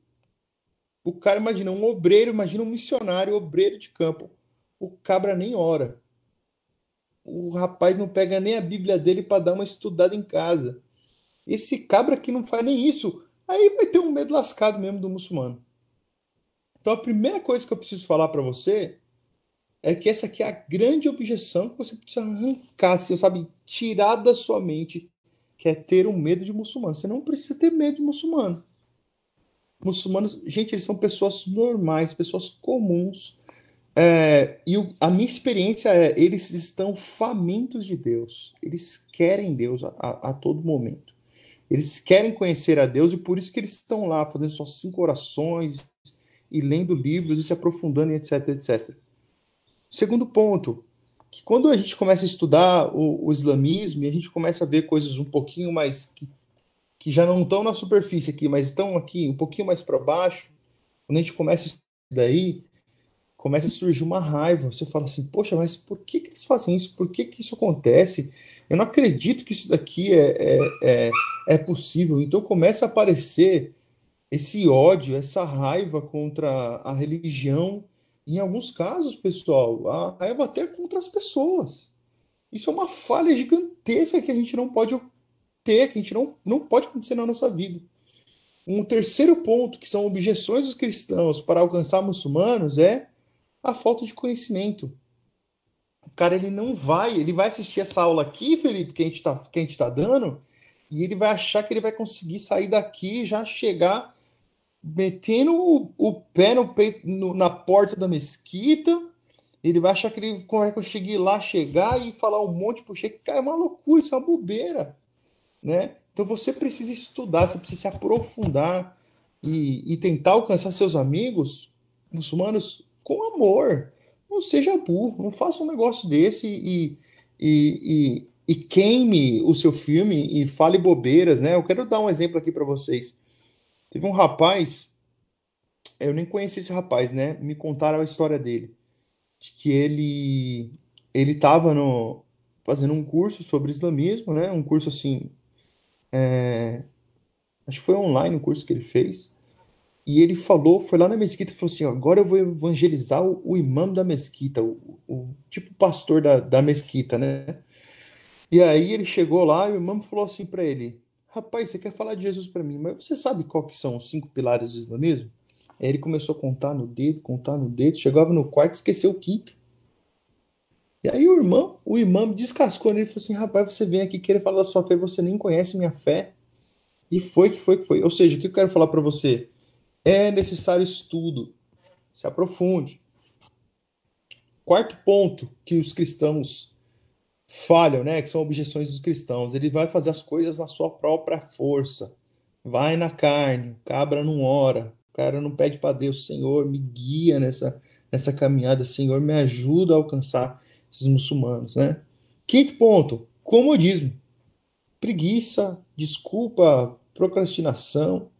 o cara imagina um obreiro, imagina um missionário, obreiro de campo. O cabra nem ora. O rapaz não pega nem a Bíblia dele para dar uma estudada em casa. Esse cabra que não faz nem isso, aí vai ter um medo lascado mesmo do muçulmano. Então a primeira coisa que eu preciso falar para você é que essa aqui é a grande objeção que você precisa arrancar, assim, sabe, tirar da sua mente, que é ter um medo de muçulmano. Você não precisa ter medo de muçulmano. Muçulmanos, gente, eles são pessoas normais, pessoas comuns. A minha experiência é, eles estão famintos de Deus. Eles querem Deus a todo momento. Eles querem conhecer a Deus e por isso que eles estão lá fazendo suas 5 orações e lendo livros e se aprofundando, e etc, etc. Segundo ponto, que quando a gente começa a estudar o islamismo e a gente começa a ver coisas um pouquinho mais que já não estão na superfície aqui, mas estão aqui um pouquinho mais para baixo, quando a gente começa a estudar daí, começa a surgir uma raiva. Você fala assim, poxa, mas por que que eles fazem isso? Por que que isso acontece? Eu não acredito que isso daqui é possível. Então começa a aparecer esse ódio, essa raiva contra a religião. Em alguns casos, pessoal, a raiva até contra as pessoas. Isso é uma falha gigantesca que a gente não pode ter, que a gente não pode acontecer na nossa vida. Um terceiro ponto, que são objeções dos cristãos para alcançar muçulmanos, é a falta de conhecimento. O cara, ele vai assistir essa aula aqui, Felipe, que a gente tá dando, e ele vai achar que ele vai conseguir sair daqui e já chegar metendo o pé no peito, na porta da mesquita. Ele vai achar que ele vai conseguir lá chegar e falar um monte pro chefe. Cara, é uma loucura, isso é uma bobeira, né? Então você precisa estudar, você precisa se aprofundar e tentar alcançar seus amigos muçulmanos com amor. Não seja burro, não faça um negócio desse e queime o seu filme e fale bobeiras, né? Eu quero dar um exemplo aqui para vocês. Teve um rapaz, eu nem conheci esse rapaz, né? Me contaram a história dele, de que ele estava fazendo um curso sobre islamismo, né? Um curso assim, acho que foi online o curso que ele fez. E ele falou, foi lá na mesquita e falou assim: ó, agora eu vou evangelizar o imã da mesquita, o tipo pastor da mesquita, né? E aí ele chegou lá e o imã falou assim pra ele: rapaz, você quer falar de Jesus pra mim, mas você sabe qual que são os 5 pilares do islamismo? Aí ele começou a contar no dedo, chegava no quarto e esqueceu o quinto. E aí o imã me descascou nele e falou assim: rapaz, você vem aqui querer falar da sua fé, você nem conhece minha fé. E foi que foi que foi. Ou seja, o que eu quero falar pra você? É necessário estudo, se aprofunde. Quarto ponto que os cristãos falham, né? Que são objeções dos cristãos. Ele vai fazer as coisas na sua própria força. Vai na carne, o cabra não ora. O cara não pede para Deus: Senhor, me guia nessa caminhada, Senhor, me ajuda a alcançar esses muçulmanos, né? Quinto ponto, comodismo. Preguiça, desculpa, procrastinação.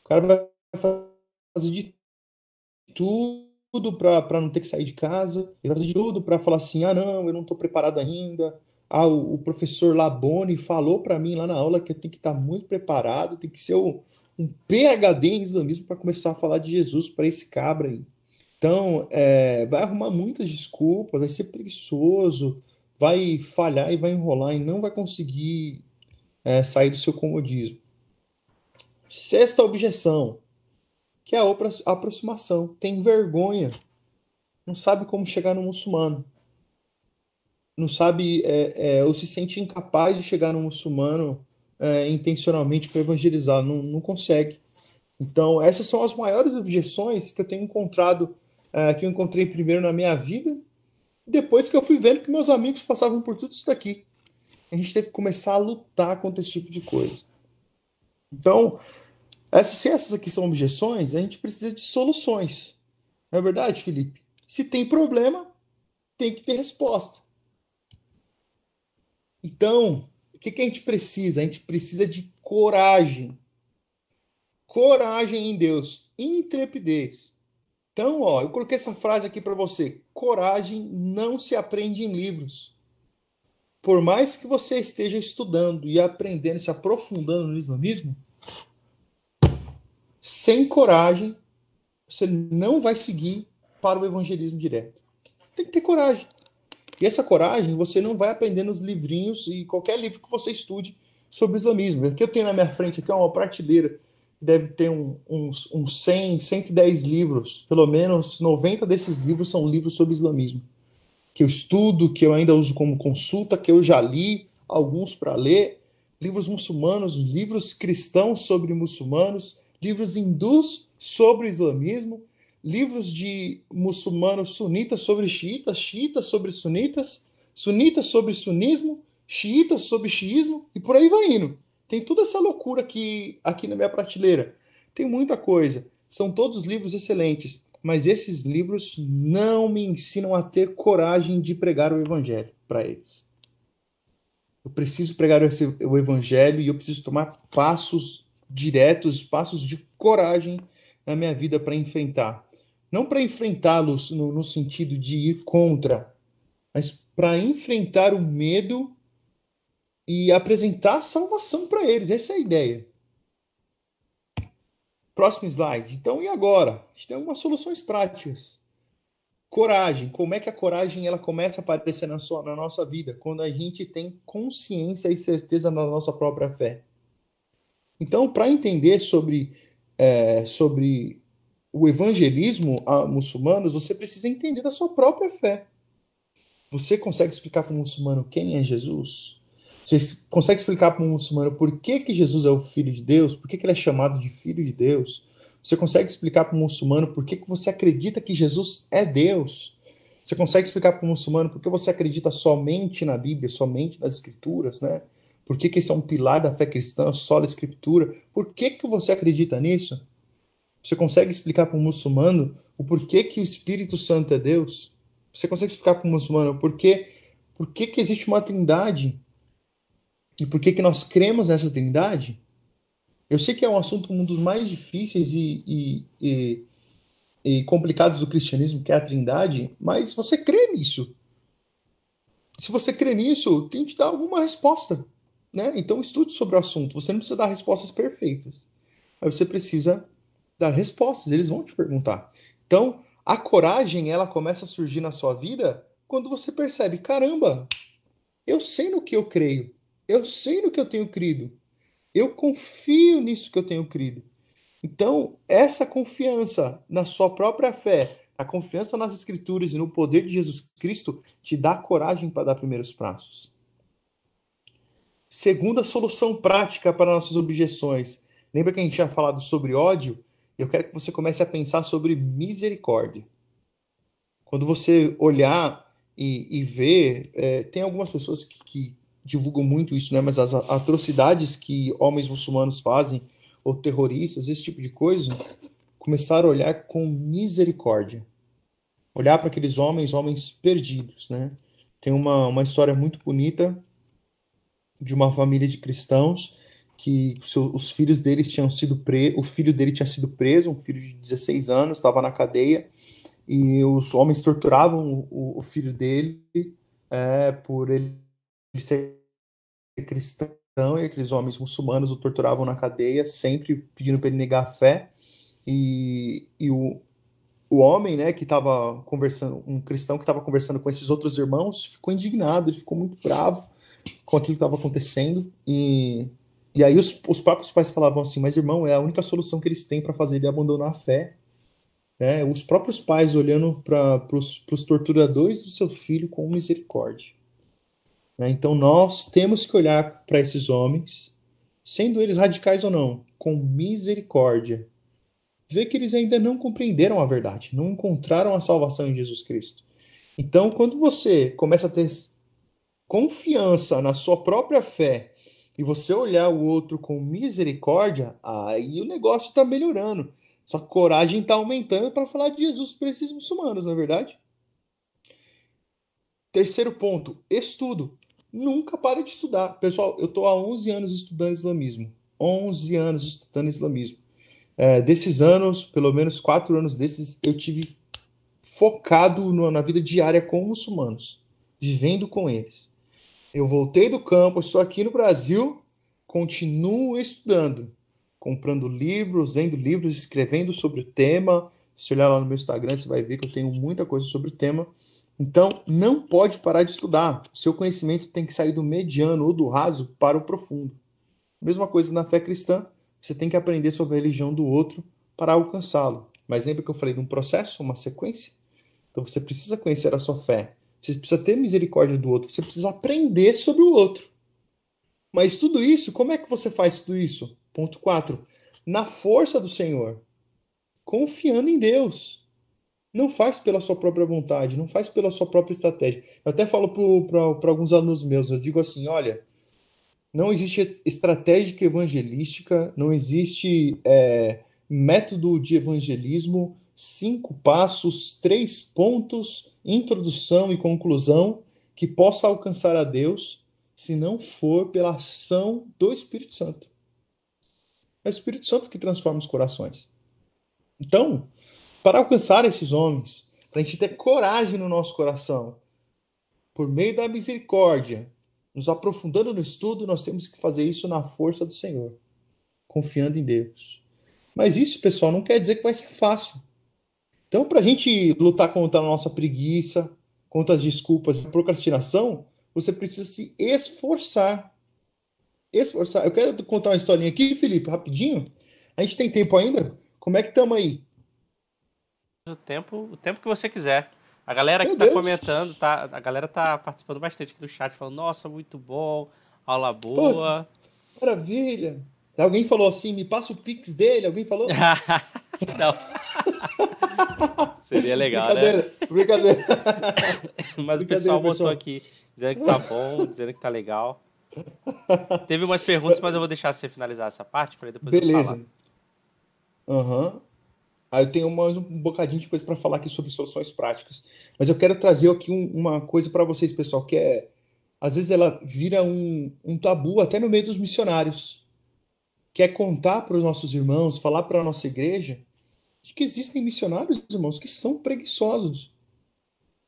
O cara vai fazer de tudo para não ter que sair de casa. Ele vai fazer de tudo para falar assim: ah, não, eu não estou preparado ainda. Ah, o professor Labone falou para mim lá na aula que eu tenho que estar muito preparado, tem que ser um PhD em islamismo para começar a falar de Jesus para esse cabra aí. Então, vai arrumar muitas desculpas, vai ser preguiçoso, vai falhar e vai enrolar e não vai conseguir sair do seu comodismo. Sexta objeção, que é a aproximação. Tem vergonha, não sabe como chegar no muçulmano, não sabe ou se sente incapaz de chegar no muçulmano intencionalmente para evangelizar, não consegue. Então, essas são as maiores objeções que eu tenho encontrado, que eu encontrei primeiro na minha vida, depois que eu fui vendo que meus amigos passavam por tudo isso daqui. A gente teve que começar a lutar contra esse tipo de coisa. Então, se essas aqui são objeções, a gente precisa de soluções. Não é verdade, Felipe? Se tem problema, tem que ter resposta. Então, o que a gente precisa? A gente precisa de coragem. Coragem em Deus, intrepidez. Então, ó, eu coloquei essa frase aqui para você: coragem não se aprende em livros. Por mais que você esteja estudando e aprendendo, se aprofundando no islamismo, sem coragem, você não vai seguir para o evangelismo direto. Tem que ter coragem. E essa coragem você não vai aprender nos livrinhos e qualquer livro que você estude sobre islamismo. Aqui eu tenho na minha frente aqui uma prateleira, deve ter uns 100, 110 livros. Pelo menos 90 desses livros são livros sobre islamismo. Que eu estudo, que eu ainda uso como consulta, que eu já li, alguns para ler. Livros muçulmanos, livros cristãos sobre muçulmanos, livros hindus sobre o islamismo, livros de muçulmanos sunitas sobre xiitas, xiitas sobre sunitas, sunitas sobre sunismo, xiitas sobre xiismo, e por aí vai indo. Tem toda essa loucura aqui na minha prateleira. Tem muita coisa. São todos livros excelentes, mas esses livros não me ensinam a ter coragem de pregar o evangelho para eles. Eu preciso pregar o evangelho e eu preciso tomar passos diretos, passos de coragem na minha vida para enfrentar. Não para enfrentá-los no sentido de ir contra, mas para enfrentar o medo e apresentar salvação para eles. Essa é a ideia. Próximo slide. Então, e agora? A gente tem algumas soluções práticas. Coragem. Como é que a coragem ela começa a aparecer na nossa vida? Quando a gente tem consciência e certeza na nossa própria fé. Então, para entender sobre o evangelismo a muçulmanos, você precisa entender da sua própria fé. Você consegue explicar para um muçulmano quem é Jesus? Você consegue explicar para um muçulmano por que Jesus é o Filho de Deus? Por que ele é chamado de Filho de Deus? Você consegue explicar para um muçulmano por que você acredita que Jesus é Deus? Você consegue explicar para um muçulmano por que você acredita somente na Bíblia, somente nas Escrituras, né? Por que esse é um pilar da fé cristã, só a Escritura? Por que você acredita nisso? Você consegue explicar para um muçulmano o porquê que o Espírito Santo é Deus? Você consegue explicar para um muçulmano por que existe uma trindade? E por que nós cremos nessa trindade? Eu sei que é um assunto um dos mais difíceis e complicados do cristianismo, que é a trindade, mas você crê nisso. Se você crê nisso, tente dar alguma resposta, né? Então estude sobre o assunto. Você não precisa dar respostas perfeitas, mas você precisa dar respostas. Eles vão te perguntar. Então, a coragem, ela começa a surgir na sua vida quando você percebe, caramba, eu sei no que eu creio. Eu sei no que eu tenho crido. Eu confio nisso que eu tenho crido. Então, essa confiança na sua própria fé, a confiança nas Escrituras e no poder de Jesus Cristo te dá coragem para dar primeiros passos. Segunda solução prática para nossas objeções. Lembra que a gente tinha falado sobre ódio? Eu quero que você comece a pensar sobre misericórdia. Quando você olhar e ver, tem algumas pessoas que divulgam muito isso, né? Mas as atrocidades que homens muçulmanos fazem, ou terroristas, esse tipo de coisa, começaram a olhar com misericórdia. Olhar para aqueles homens perdidos, né? Tem uma história muito bonita de uma família de cristãos que os filhos deles tinham sido presos, o filho dele tinha sido preso, um filho de 16 anos, estava na cadeia, e os homens torturavam o filho dele por ele ser cristão, e aqueles homens muçulmanos o torturavam na cadeia, sempre pedindo para ele negar a fé, e o homem, né, que estava conversando, um cristão que estava conversando com esses outros irmãos, ficou indignado, ele ficou muito bravo com aquilo que estava acontecendo, e aí os próprios pais falavam assim, mas irmão, é a única solução que eles têm para fazer ele abandonar a fé, né? Os próprios pais olhando para os torturadores do seu filho com misericórdia, né? Então nós temos que olhar para esses homens, sendo eles radicais ou não, com misericórdia, ver que eles ainda não compreenderam a verdade, não encontraram a salvação em Jesus Cristo. Então, quando você começa a ter confiança na sua própria fé e você olhar o outro com misericórdia, aí o negócio está melhorando. Sua coragem está aumentando para falar de Jesus para esses muçulmanos, não é verdade? Terceiro ponto, estudo. Nunca pare de estudar. Pessoal, eu estou há 11 anos estudando islamismo. 11 anos estudando islamismo. Desses anos, pelo menos 4 anos desses, eu tive focado na vida diária com muçulmanos, vivendo com eles. Eu voltei do campo, estou aqui no Brasil, continuo estudando, comprando livros, lendo livros, escrevendo sobre o tema. Se olhar lá no meu Instagram, você vai ver que eu tenho muita coisa sobre o tema. Então, não pode parar de estudar. O seu conhecimento tem que sair do mediano ou do raso para o profundo. Mesma coisa na fé cristã, você tem que aprender sobre a religião do outro para alcançá-lo. Mas lembra que eu falei de um processo, uma sequência? Então você precisa conhecer a sua fé. Você precisa ter misericórdia do outro. Você precisa aprender sobre o outro. Mas tudo isso, como é que você faz tudo isso? Ponto 4. Na força do Senhor. Confiando em Deus. Não faz pela sua própria vontade, não faz pela sua própria estratégia. Eu até falo para alguns alunos meus, eu digo assim, olha, não existe estratégia evangelística, não existe método de evangelismo, 5 passos, 3 pontos, introdução e conclusão, que possa alcançar a Deus, se não for pela ação do Espírito Santo. É o Espírito Santo que transforma os corações. Então, para alcançar esses homens, para a gente ter coragem no nosso coração, por meio da misericórdia, nos aprofundando no estudo, nós temos que fazer isso na força do Senhor, confiando em Deus. Mas isso, pessoal, não quer dizer que vai ser fácil. Então, para a gente lutar contra a nossa preguiça, contra as desculpas e procrastinação, você precisa se esforçar. Esforçar. Eu quero contar uma historinha aqui, Felipe, rapidinho. A gente tem tempo ainda? Como é que estamos aí? O tempo que você quiser. A galera que Meu tá Deus! comentando, a galera tá participando bastante aqui do chat, falando, nossa, muito bom, aula Pô, boa. maravilha! Alguém falou assim, me passa o Pix dele? Alguém falou? Não. Seria legal, né? Brincadeira, brincadeira. Mas o Brincadeira, pessoal botou pessoal. aqui, dizendo que tá bom, dizendo que tá legal. Teve umas perguntas, mas eu vou deixar você finalizar essa parte para depois eu falar. Beleza. Aham. Aí eu tenho mais um bocadinho de coisa para falar aqui sobre soluções práticas. Mas eu quero trazer aqui uma coisa para vocês, pessoal, que às vezes ela vira um tabu até no meio dos missionários. Que é contar para os nossos irmãos, falar para a nossa igreja, de que existem missionários, irmãos, que são preguiçosos.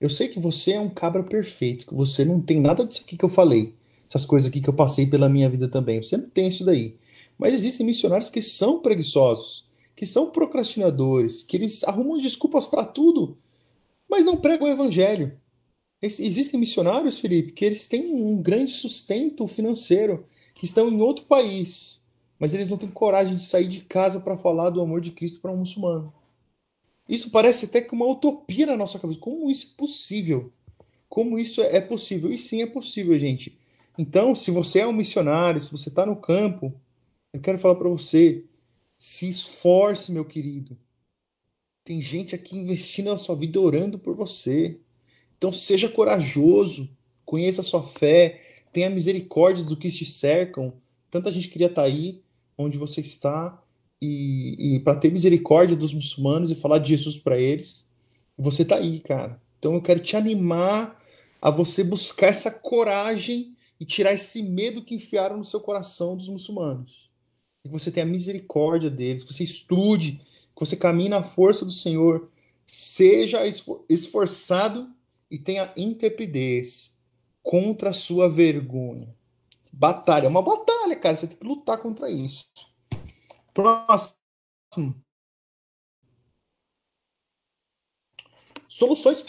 Eu sei que você é um cabra perfeito, que você não tem nada disso aqui que eu falei, essas coisas aqui que eu passei pela minha vida também. Você não tem isso daí. Mas existem missionários que são preguiçosos, que são procrastinadores, que eles arrumam desculpas para tudo, mas não pregam o evangelho. Existem missionários, Felipe, que eles têm um grande sustento financeiro, que estão em outro país, mas eles não têm coragem de sair de casa para falar do amor de Cristo para um muçulmano. Isso parece até que uma utopia na nossa cabeça. Como isso é possível? Como isso é possível? E sim, é possível, gente. Então, se você é um missionário, se você está no campo, eu quero falar para você, se esforce, meu querido. Tem gente aqui investindo na sua vida, orando por você. Então, seja corajoso, conheça a sua fé, tenha misericórdia do que te cercam. Tanta gente queria estar aí, onde você está, e para ter misericórdia dos muçulmanos e falar de Jesus para eles. E você está aí, cara. Então, eu quero te animar a você buscar essa coragem e tirar esse medo que enfiaram no seu coração dos muçulmanos. Que você tenha misericórdia deles, que você estude, que você caminhe na força do Senhor, seja esforçado e tenha intrepidez contra a sua vergonha. Batalha, é uma batalha, cara, você vai ter que lutar contra isso. Próximo, soluções.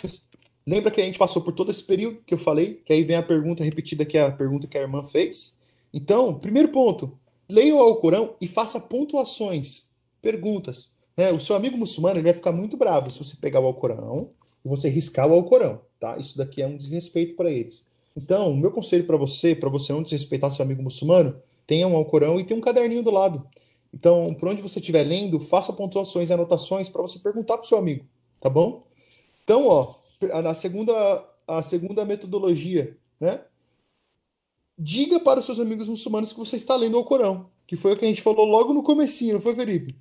Lembra que a gente passou por todo esse período que eu falei, que aí vem a pergunta repetida, que é a pergunta que a irmã fez. Então, primeiro ponto, leia o Alcorão e faça pontuações, perguntas. Né? O seu amigo muçulmano ele vai ficar muito bravo se você pegar o Alcorão e você riscar o Alcorão, tá? Isso daqui é um desrespeito para eles. Então, o meu conselho para você não desrespeitar seu amigo muçulmano, tenha um Alcorão e tenha um caderninho do lado. Então, por onde você estiver lendo, faça pontuações e anotações para você perguntar para o seu amigo, tá bom? Então, ó, a segunda metodologia, né? Diga para os seus amigos muçulmanos que você está lendo o Alcorão, que foi o que a gente falou logo no comecinho, não foi, Felipe?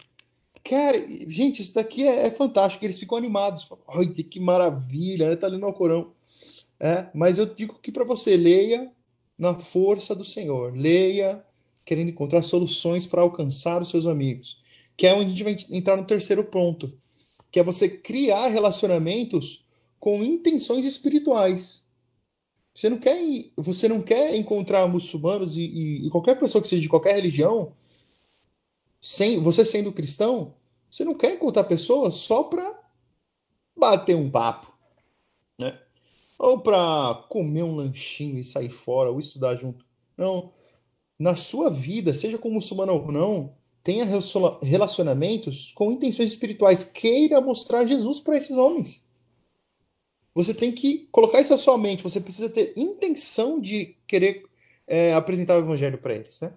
Cara, gente, isso daqui é fantástico, eles ficam animados. Falam, ai, que maravilha, né? Tá lendo o Alcorão. Mas eu digo que para você, leia na força do Senhor, leia querendo encontrar soluções para alcançar os seus amigos, que é onde a gente vai entrar no terceiro ponto, que é você criar relacionamentos com intenções espirituais. Você não quer encontrar muçulmanos e qualquer pessoa que seja de qualquer religião, você sendo cristão, você não quer encontrar pessoas só para bater um papo, né? Ou para comer um lanchinho e sair fora, ou estudar junto. Não. Na sua vida, seja como muçulmano ou não, tenha relacionamentos com intenções espirituais. Queira mostrar Jesus para esses homens. Você tem que colocar isso na sua mente. Você precisa ter intenção de querer apresentar o evangelho para eles, né?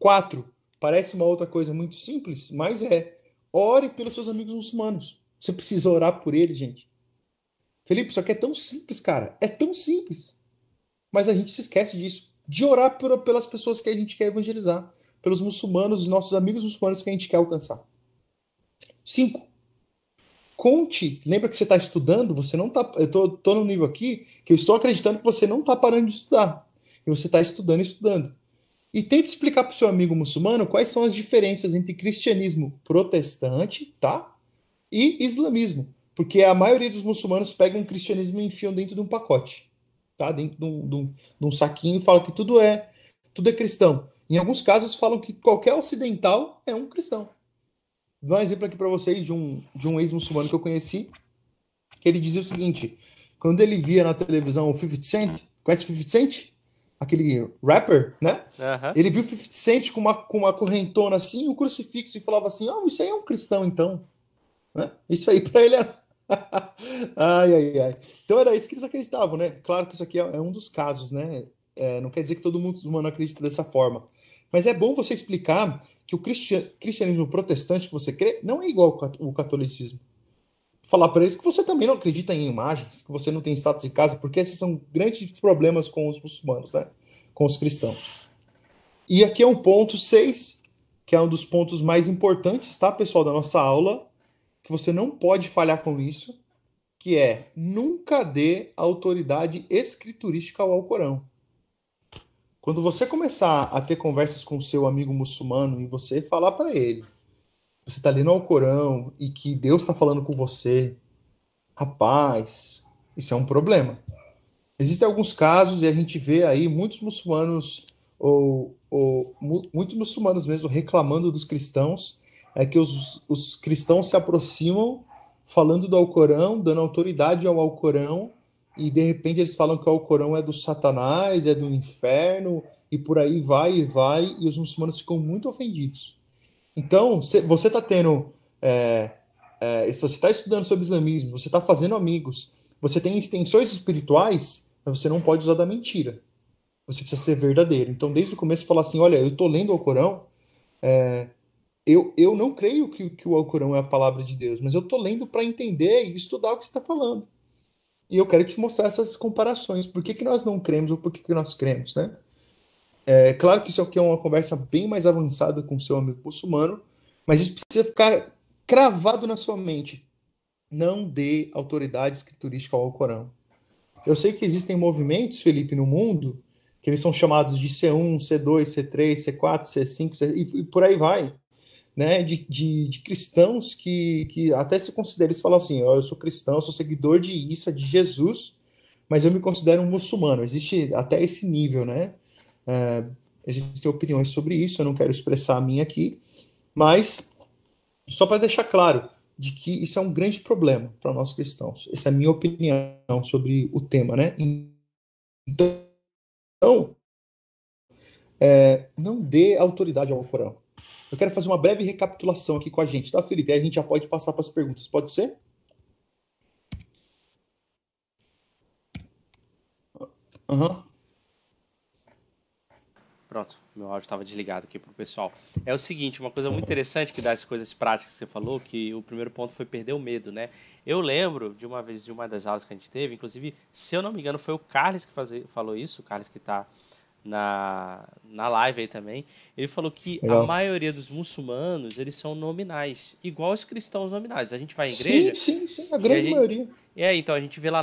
4. Parece uma outra coisa muito simples, mas ore pelos seus amigos muçulmanos. Você precisa orar por eles, gente. Felipe, isso aqui é tão simples, cara. É tão simples. Mas a gente se esquece disso. De orar pelas pessoas que a gente quer evangelizar. Pelos muçulmanos, nossos amigos muçulmanos que a gente quer alcançar. 5. Conte. Lembra que você está estudando? Você não tá. Eu tô no nível aqui que eu estou acreditando que você não está parando de estudar. E você está estudando e estudando. E tente explicar para o seu amigo muçulmano quais são as diferenças entre cristianismo protestante, tá? E islamismo. Porque a maioria dos muçulmanos pegam o cristianismo e enfiam dentro de um pacote, tá? Dentro de um saquinho e falam que tudo é cristão. Em alguns casos falam que qualquer ocidental é um cristão. Vou dar um exemplo aqui para vocês de um ex-muçulmano que eu conheci, que ele dizia o seguinte: quando ele via na televisão o 50 Cent, conhece o 50 Cent? Aquele rapper, né? Aham. Ele viu o 50 Cent com uma correntona assim, um crucifixo, e falava assim: oh, isso aí é um cristão, então. Né? Isso aí para ele era. Ai, ai, ai. Então era isso que eles acreditavam, né? Claro que isso aqui é um dos casos, né? Não quer dizer que todo mundo acredita dessa forma. Mas é bom você explicar que o cristianismo protestante que você crê não é igual ao catolicismo. Falar para eles que você também não acredita em imagens, que você não tem status em casa, porque esses são grandes problemas com os muçulmanos, né? Com os cristãos. E aqui é um ponto 6, que é um dos pontos mais importantes, tá, pessoal, da nossa aula, que você não pode falhar com isso, que é nunca dê autoridade escriturística ao Alcorão. Quando você começar a ter conversas com o seu amigo muçulmano e você falar para ele, você está lendo o Alcorão e que Deus está falando com você, rapaz, Isso é um problema. Existem alguns casos, e a gente vê aí muitos muçulmanos, muitos muçulmanos mesmo, reclamando dos cristãos, é que os cristãos se aproximam falando do Alcorão, dando autoridade ao Alcorão, e de repente eles falam que o Alcorão é do Satanás, é do inferno, e por aí vai e vai, e os muçulmanos ficam muito ofendidos. Então, você está tendo. Se você está estudando sobre islamismo, você está fazendo amigos, você tem extensões espirituais, mas você não pode usar da mentira. Você precisa ser verdadeiro. Então, desde o começo, falar assim: olha, eu estou lendo o Alcorão, eu não creio que o Alcorão é a palavra de Deus, mas eu estou lendo para entender e estudar o que você está falando. E eu quero te mostrar essas comparações. Por que, que nós não cremos ou por que, que nós cremos, né? É claro que isso aqui é uma conversa bem mais avançada com o seu amigo muçulmano, mas isso precisa ficar cravado na sua mente. Não dê autoridade escriturística ao Alcorão. Eu sei que existem movimentos, Felipe, no mundo, que eles são chamados de C1, C2, C3, C4, C5, e por aí vai, né? De cristãos que até se consideram, eles falam assim: ó, eu sou cristão, eu sou seguidor de Issa, de Jesus, mas eu me considero um muçulmano. Existe até esse nível, né? É, existem opiniões sobre isso, eu não quero expressar a minha aqui, mas só para deixar claro de que isso é um grande problema para nós cristãos. Essa é a minha opinião sobre o tema, né? Então, não dê autoridade ao Corão. Eu quero fazer uma breve recapitulação aqui com a gente, tá, Felipe? Aí a gente já pode passar para as perguntas, pode ser? Aham. Pronto, meu áudio estava desligado aqui pro pessoal. É o seguinte, uma coisa muito interessante que das coisas práticas que você falou, que o primeiro ponto foi perder o medo, né? Eu lembro de uma vez, de uma das aulas que a gente teve, inclusive, se eu não me engano, foi o Carlos que falou isso, o Carlos que está na live aí também. Ele falou que a Legal. maioria dos muçulmanos, eles são nominais, igual os cristãos nominais. A gente vai à Sim, igreja sim, sim, a e a grande gente, maioria. então a gente vê lá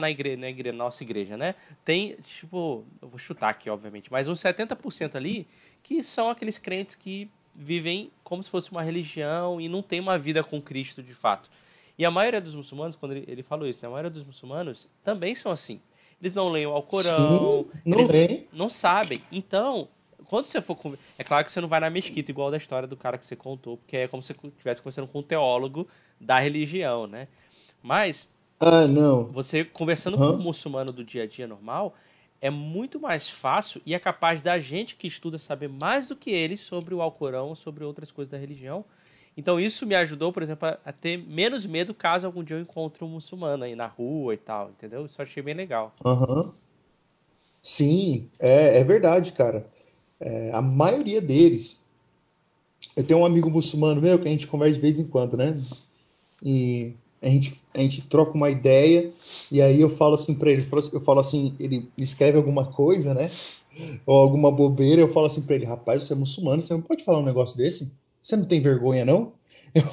nossa igreja, né? Tem, tipo, eu vou chutar aqui, obviamente, mas uns 70% ali que são aqueles crentes que vivem como se fosse uma religião e não tem uma vida com Cristo de fato. E a maioria dos muçulmanos, quando ele falou isso, né? A maioria dos muçulmanos também são assim. Eles não leem o Alcorão, Sim, não eles é. não sabem. Então, quando você for. É claro que você não vai na mesquita, igual da história do cara que você contou, porque é como se você estivesse conversando com um teólogo da religião, né? Mas Ah, não. você conversando com um Aham. muçulmano do dia a dia normal, é muito mais fácil e é capaz da gente que estuda saber mais do que eles sobre o Alcorão, sobre outras coisas da religião. Então isso me ajudou, por exemplo, a ter menos medo caso algum dia eu encontre um muçulmano aí na rua e tal, entendeu? Isso eu achei bem legal. Aham. Sim, é verdade, cara. A maioria deles. Eu tenho um amigo muçulmano meu que a gente conversa de vez em quando, né? E a gente troca uma ideia, e aí eu falo assim pra ele, eu falo assim, ele escreve alguma coisa, né? Ou alguma bobeira, eu falo assim pra ele: rapaz, você é muçulmano, você não pode falar um negócio desse? Você não tem vergonha, não? Eu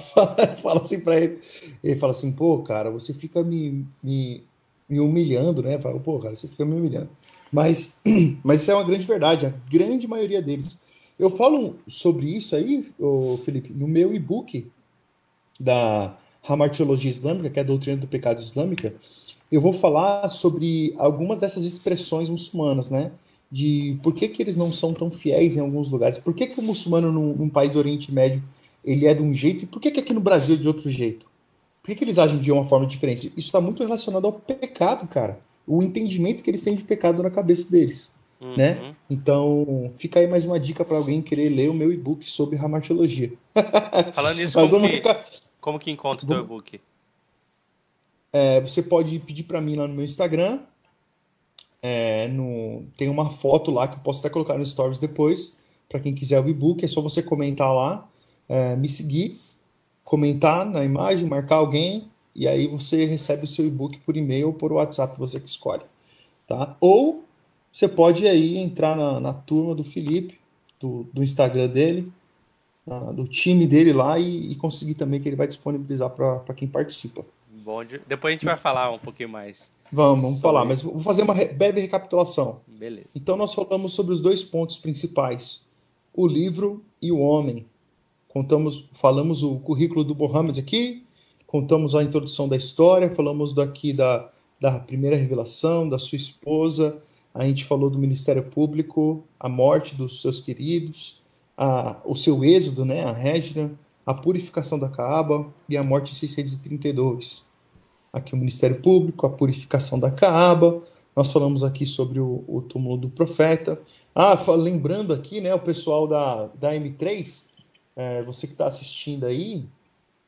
falo assim pra ele. Ele fala assim: pô, cara, você fica me humilhando, né? Eu falo: pô, cara, você fica me humilhando. Mas, mas isso é uma grande verdade, a grande maioria deles. Eu falo sobre isso aí, ô Felipe, no meu e-book da Hamartiologia Islâmica, que é a doutrina do pecado islâmica. Eu vou falar sobre algumas dessas expressões muçulmanas, né? De por que que eles não são tão fiéis em alguns lugares. Por que que o muçulmano num país do Oriente Médio ele é de um jeito e por que que aqui no Brasil é de outro jeito? Por que que eles agem de uma forma diferente? Isso está muito relacionado ao pecado, cara. O entendimento que eles têm de pecado na cabeça deles, né? Uhum. Então, fica aí mais uma dica para alguém querer ler o meu e-book sobre ramartiologia. Falando nisso, Mas vamos ficar. como que encontra o teu Vamos, e-book? você pode pedir para mim lá no meu Instagram. Tem uma foto lá que eu posso até colocar no Stories depois, para quem quiser o e-book. É só você comentar lá, me seguir, comentar na imagem, marcar alguém, e aí você recebe o seu e-book por e-mail ou por WhatsApp, você que escolhe, tá? Ou você pode aí entrar na turma do Felipe, do Instagram dele, do time dele lá, e conseguir também que ele vai disponibilizar para quem participa. Bom, depois a gente vai falar um pouquinho mais Vamos falar, sobre mas isso. vou fazer uma breve recapitulação. Beleza. Então, nós falamos sobre os dois pontos principais: o livro e o homem. Falamos o currículo do Mohammed aqui, contamos a introdução da história, falamos daqui da primeira revelação, da sua esposa, a gente falou do ministério público, a morte dos seus queridos, o seu êxodo, né, a Régina, a purificação da Caaba e a morte em 632. Aqui o ministério público, a purificação da Caaba, nós falamos aqui sobre o túmulo do profeta. Lembrando aqui, né, o pessoal da M3, você que está assistindo aí,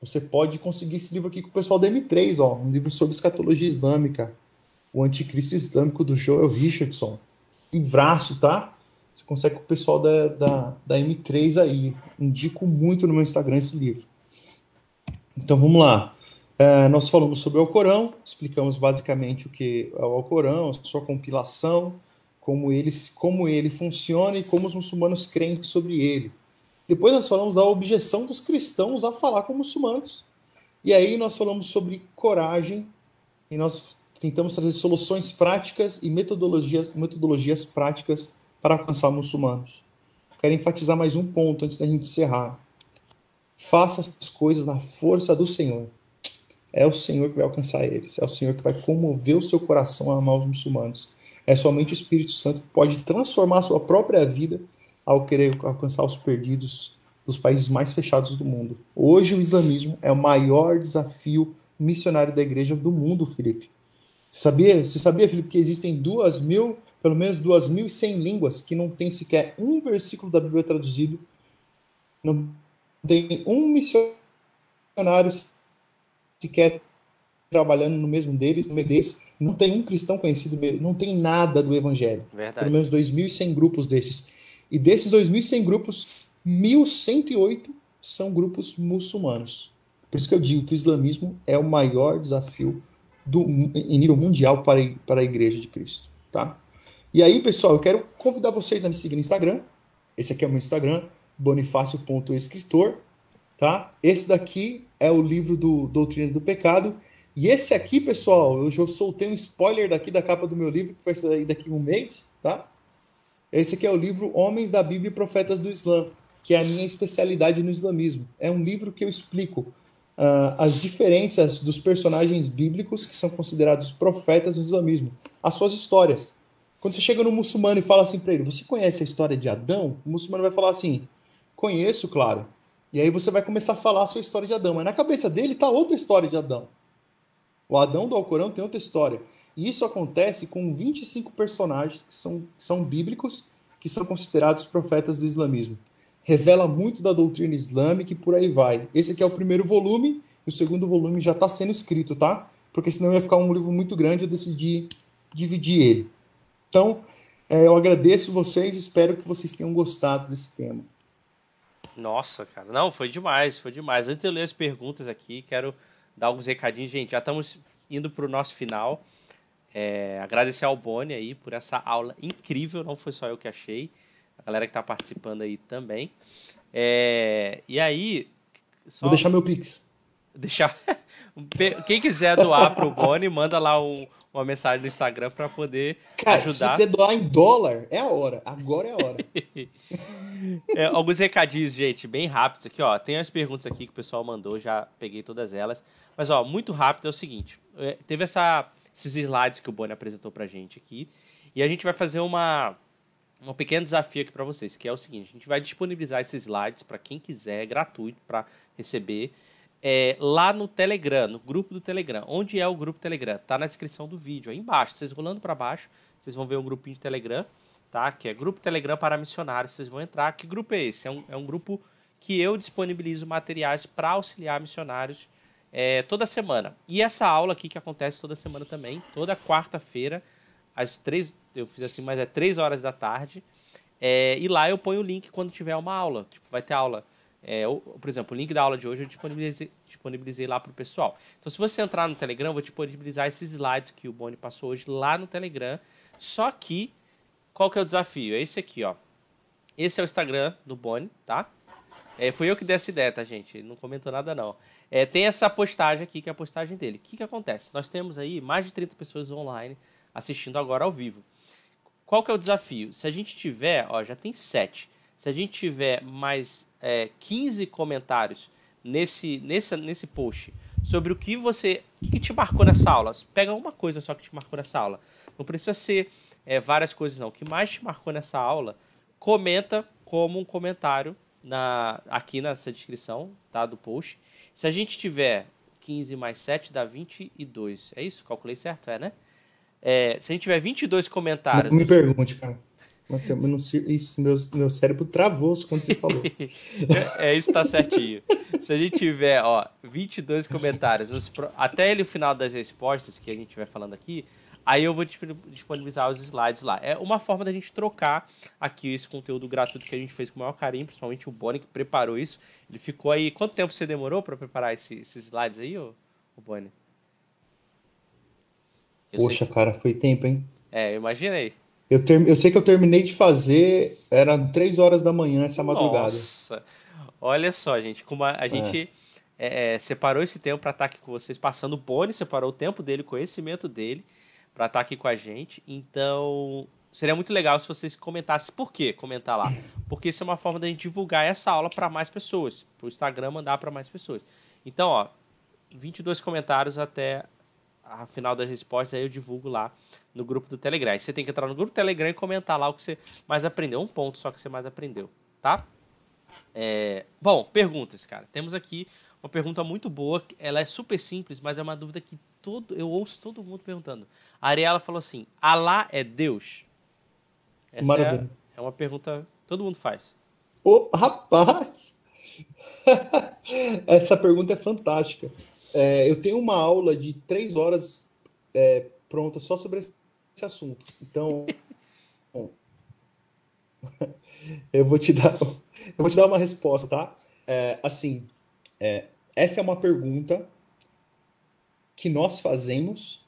você pode conseguir esse livro aqui com o pessoal da M3, ó, um livro sobre escatologia islâmica, o Anticristo Islâmico do Joel Richardson. Livraço, tá? Você consegue com o pessoal da M3 aí. Indico muito no meu Instagram esse livro. Então vamos lá. Nós falamos sobre o Alcorão, explicamos basicamente o que é o Alcorão, a sua compilação, como ele funciona e como os muçulmanos creem sobre ele. Depois nós falamos da objeção dos cristãos a falar com muçulmanos. E aí nós falamos sobre coragem e nós tentamos trazer soluções práticas e metodologias práticas para alcançar muçulmanos. Quero enfatizar mais um ponto antes da gente encerrar. Faça as coisas na força do Senhor. É o Senhor que vai alcançar eles. É o Senhor que vai comover o seu coração a amar os muçulmanos. É somente o Espírito Santo que pode transformar a sua própria vida ao querer alcançar os perdidos dos países mais fechados do mundo. Hoje o islamismo é o maior desafio missionário da igreja do mundo, Felipe. Você sabia, Felipe, que existem pelo menos 2.100 línguas que não tem sequer um versículo da Bíblia traduzido? Não tem um missionário sequer trabalhando no mesmo deles, não tem um cristão conhecido, não tem nada do evangelho. Verdade. Pelo menos 2.100 grupos desses. E desses 2.100 grupos, 1.108 são grupos muçulmanos. Por isso que eu digo que o islamismo é o maior desafio em nível mundial para a Igreja de Cristo. Tá? E aí, pessoal, eu quero convidar vocês a me seguir no Instagram. Esse aqui é o meu Instagram, bonifácio.escritor. Tá? Esse daqui é o livro do Doutrina do Pecado. E esse aqui, pessoal, eu já soltei um spoiler daqui da capa do meu livro, que vai sair daqui a um mês. Tá? Esse aqui é o livro Homens da Bíblia e Profetas do Islã, que é a minha especialidade no islamismo. É um livro que eu explico as diferenças dos personagens bíblicos que são considerados profetas no islamismo, as suas histórias. Quando você chega no muçulmano e fala assim para ele, você conhece a história de Adão? O muçulmano vai falar assim, conheço, claro. E aí você vai começar a falar a sua história de Adão. Mas na cabeça dele está outra história de Adão. O Adão do Alcorão tem outra história. E isso acontece com 25 personagens que são bíblicos, que são considerados profetas do islamismo. Revela muito da doutrina islâmica e por aí vai. Esse aqui é o primeiro volume, e o segundo volume já está sendo escrito, tá? Porque senão ia ficar um livro muito grande, eu decidi dividir ele. Então, eu agradeço vocês, espero que vocês tenham gostado desse tema. Nossa, cara. Não, foi demais, foi demais. Antes de eu ler as perguntas aqui, quero dar alguns recadinhos. Gente, já estamos indo para o nosso final. Agradecer ao Boni aí por essa aula incrível, não foi só eu que achei. A galera que está participando aí também. E aí... Vou deixar meu Pix. Quem quiser doar para o Boni, manda lá uma mensagem no Instagram para poder ajudar. Se quiser doar em dólar, é a hora. Agora é a hora. Alguns recadinhos, gente, bem rápidos aqui, ó. Tem as perguntas aqui que o pessoal mandou, já peguei todas elas. Mas, ó, muito rápido é o seguinte. Teve esses slides que o Boni apresentou pra gente aqui. E a gente vai fazer um pequeno desafio aqui para vocês, que é o seguinte: a gente vai disponibilizar esses slides para quem quiser, gratuito, para receber, lá no Telegram, no grupo do Telegram. Onde é o grupo Telegram? Tá na descrição do vídeo, aí embaixo. Vocês rolando para baixo, vocês vão ver um grupinho de Telegram, tá? Que é Grupo Telegram para Missionários. Vocês vão entrar. Que grupo é esse? É um grupo que eu disponibilizo materiais para auxiliar missionários toda semana. E essa aula aqui que acontece toda semana também, toda quarta-feira, às 3, eu fiz assim, mas 3 horas da tarde. E lá eu ponho o link quando tiver uma aula. Tipo, vai ter aula. Por exemplo, o link da aula de hoje eu disponibilizei lá pro pessoal. Então, se você entrar no Telegram, eu vou disponibilizar esses slides que o Boni passou hoje lá no Telegram. Só que, qual que é o desafio? É esse aqui, ó. Esse é o Instagram do Boni, tá? Fui eu que dei essa ideia, tá, gente? Ele não comentou nada, não. Tem essa postagem aqui, que é a postagem dele. O que acontece? Nós temos aí mais de 30 pessoas online assistindo agora ao vivo. Qual que é o desafio? Se a gente tiver, ó, já tem 7. Se a gente tiver mais 15 comentários nesse post sobre o que você que te marcou nessa aula? Pega uma coisa só que te marcou nessa aula. Não precisa ser várias coisas, não. O que mais te marcou nessa aula, comenta como um comentário aqui nessa descrição, tá, do post. Se a gente tiver 15 mais 7 dá 22. É isso? Calculei certo? É, né? Se a gente tiver 22 Não comentários... me pergunte, cara. Eu não sei, isso, meu cérebro travou quando você falou. Isso tá certinho. Se a gente tiver, 22 comentários até o final das respostas que a gente vai falando aqui, aí eu vou disponibilizar os slides lá. É uma forma da gente trocar aqui esse conteúdo gratuito que a gente fez com o maior carinho, principalmente o Boni que preparou isso. Ele ficou aí... Quanto tempo você demorou para preparar esses slides aí, ô Boni? Poxa, cara, foi tempo, hein? Eu imaginei. Eu sei que eu terminei de fazer, era 3 horas da manhã essa madrugada. Nossa, olha só, gente, como a É. gente separou esse tempo para estar aqui com vocês, passando o Boni, separou o tempo dele, o conhecimento dele, para estar aqui com a gente. Então, seria muito legal se vocês comentassem. Por que comentar lá? Porque isso é uma forma da gente divulgar essa aula para mais pessoas, para o Instagram mandar para mais pessoas. Então, 22 comentários até a final das respostas, aí eu divulgo lá no grupo do Telegram. Aí você tem que entrar no grupo do Telegram e comentar lá o que você mais aprendeu. Um ponto só que você mais aprendeu, tá? Bom, perguntas, cara. Temos aqui uma pergunta muito boa. Ela é super simples, mas é uma dúvida que eu ouço todo mundo perguntando. A Ariela falou assim, Alá é Deus? Essa Maravilha. é uma pergunta que todo mundo faz. Ô, rapaz! Essa pergunta é fantástica. Eu tenho uma aula de 3 horas pronta só sobre esse assunto. Então, eu vou te dar uma resposta, tá? Assim, essa é uma pergunta que nós fazemos,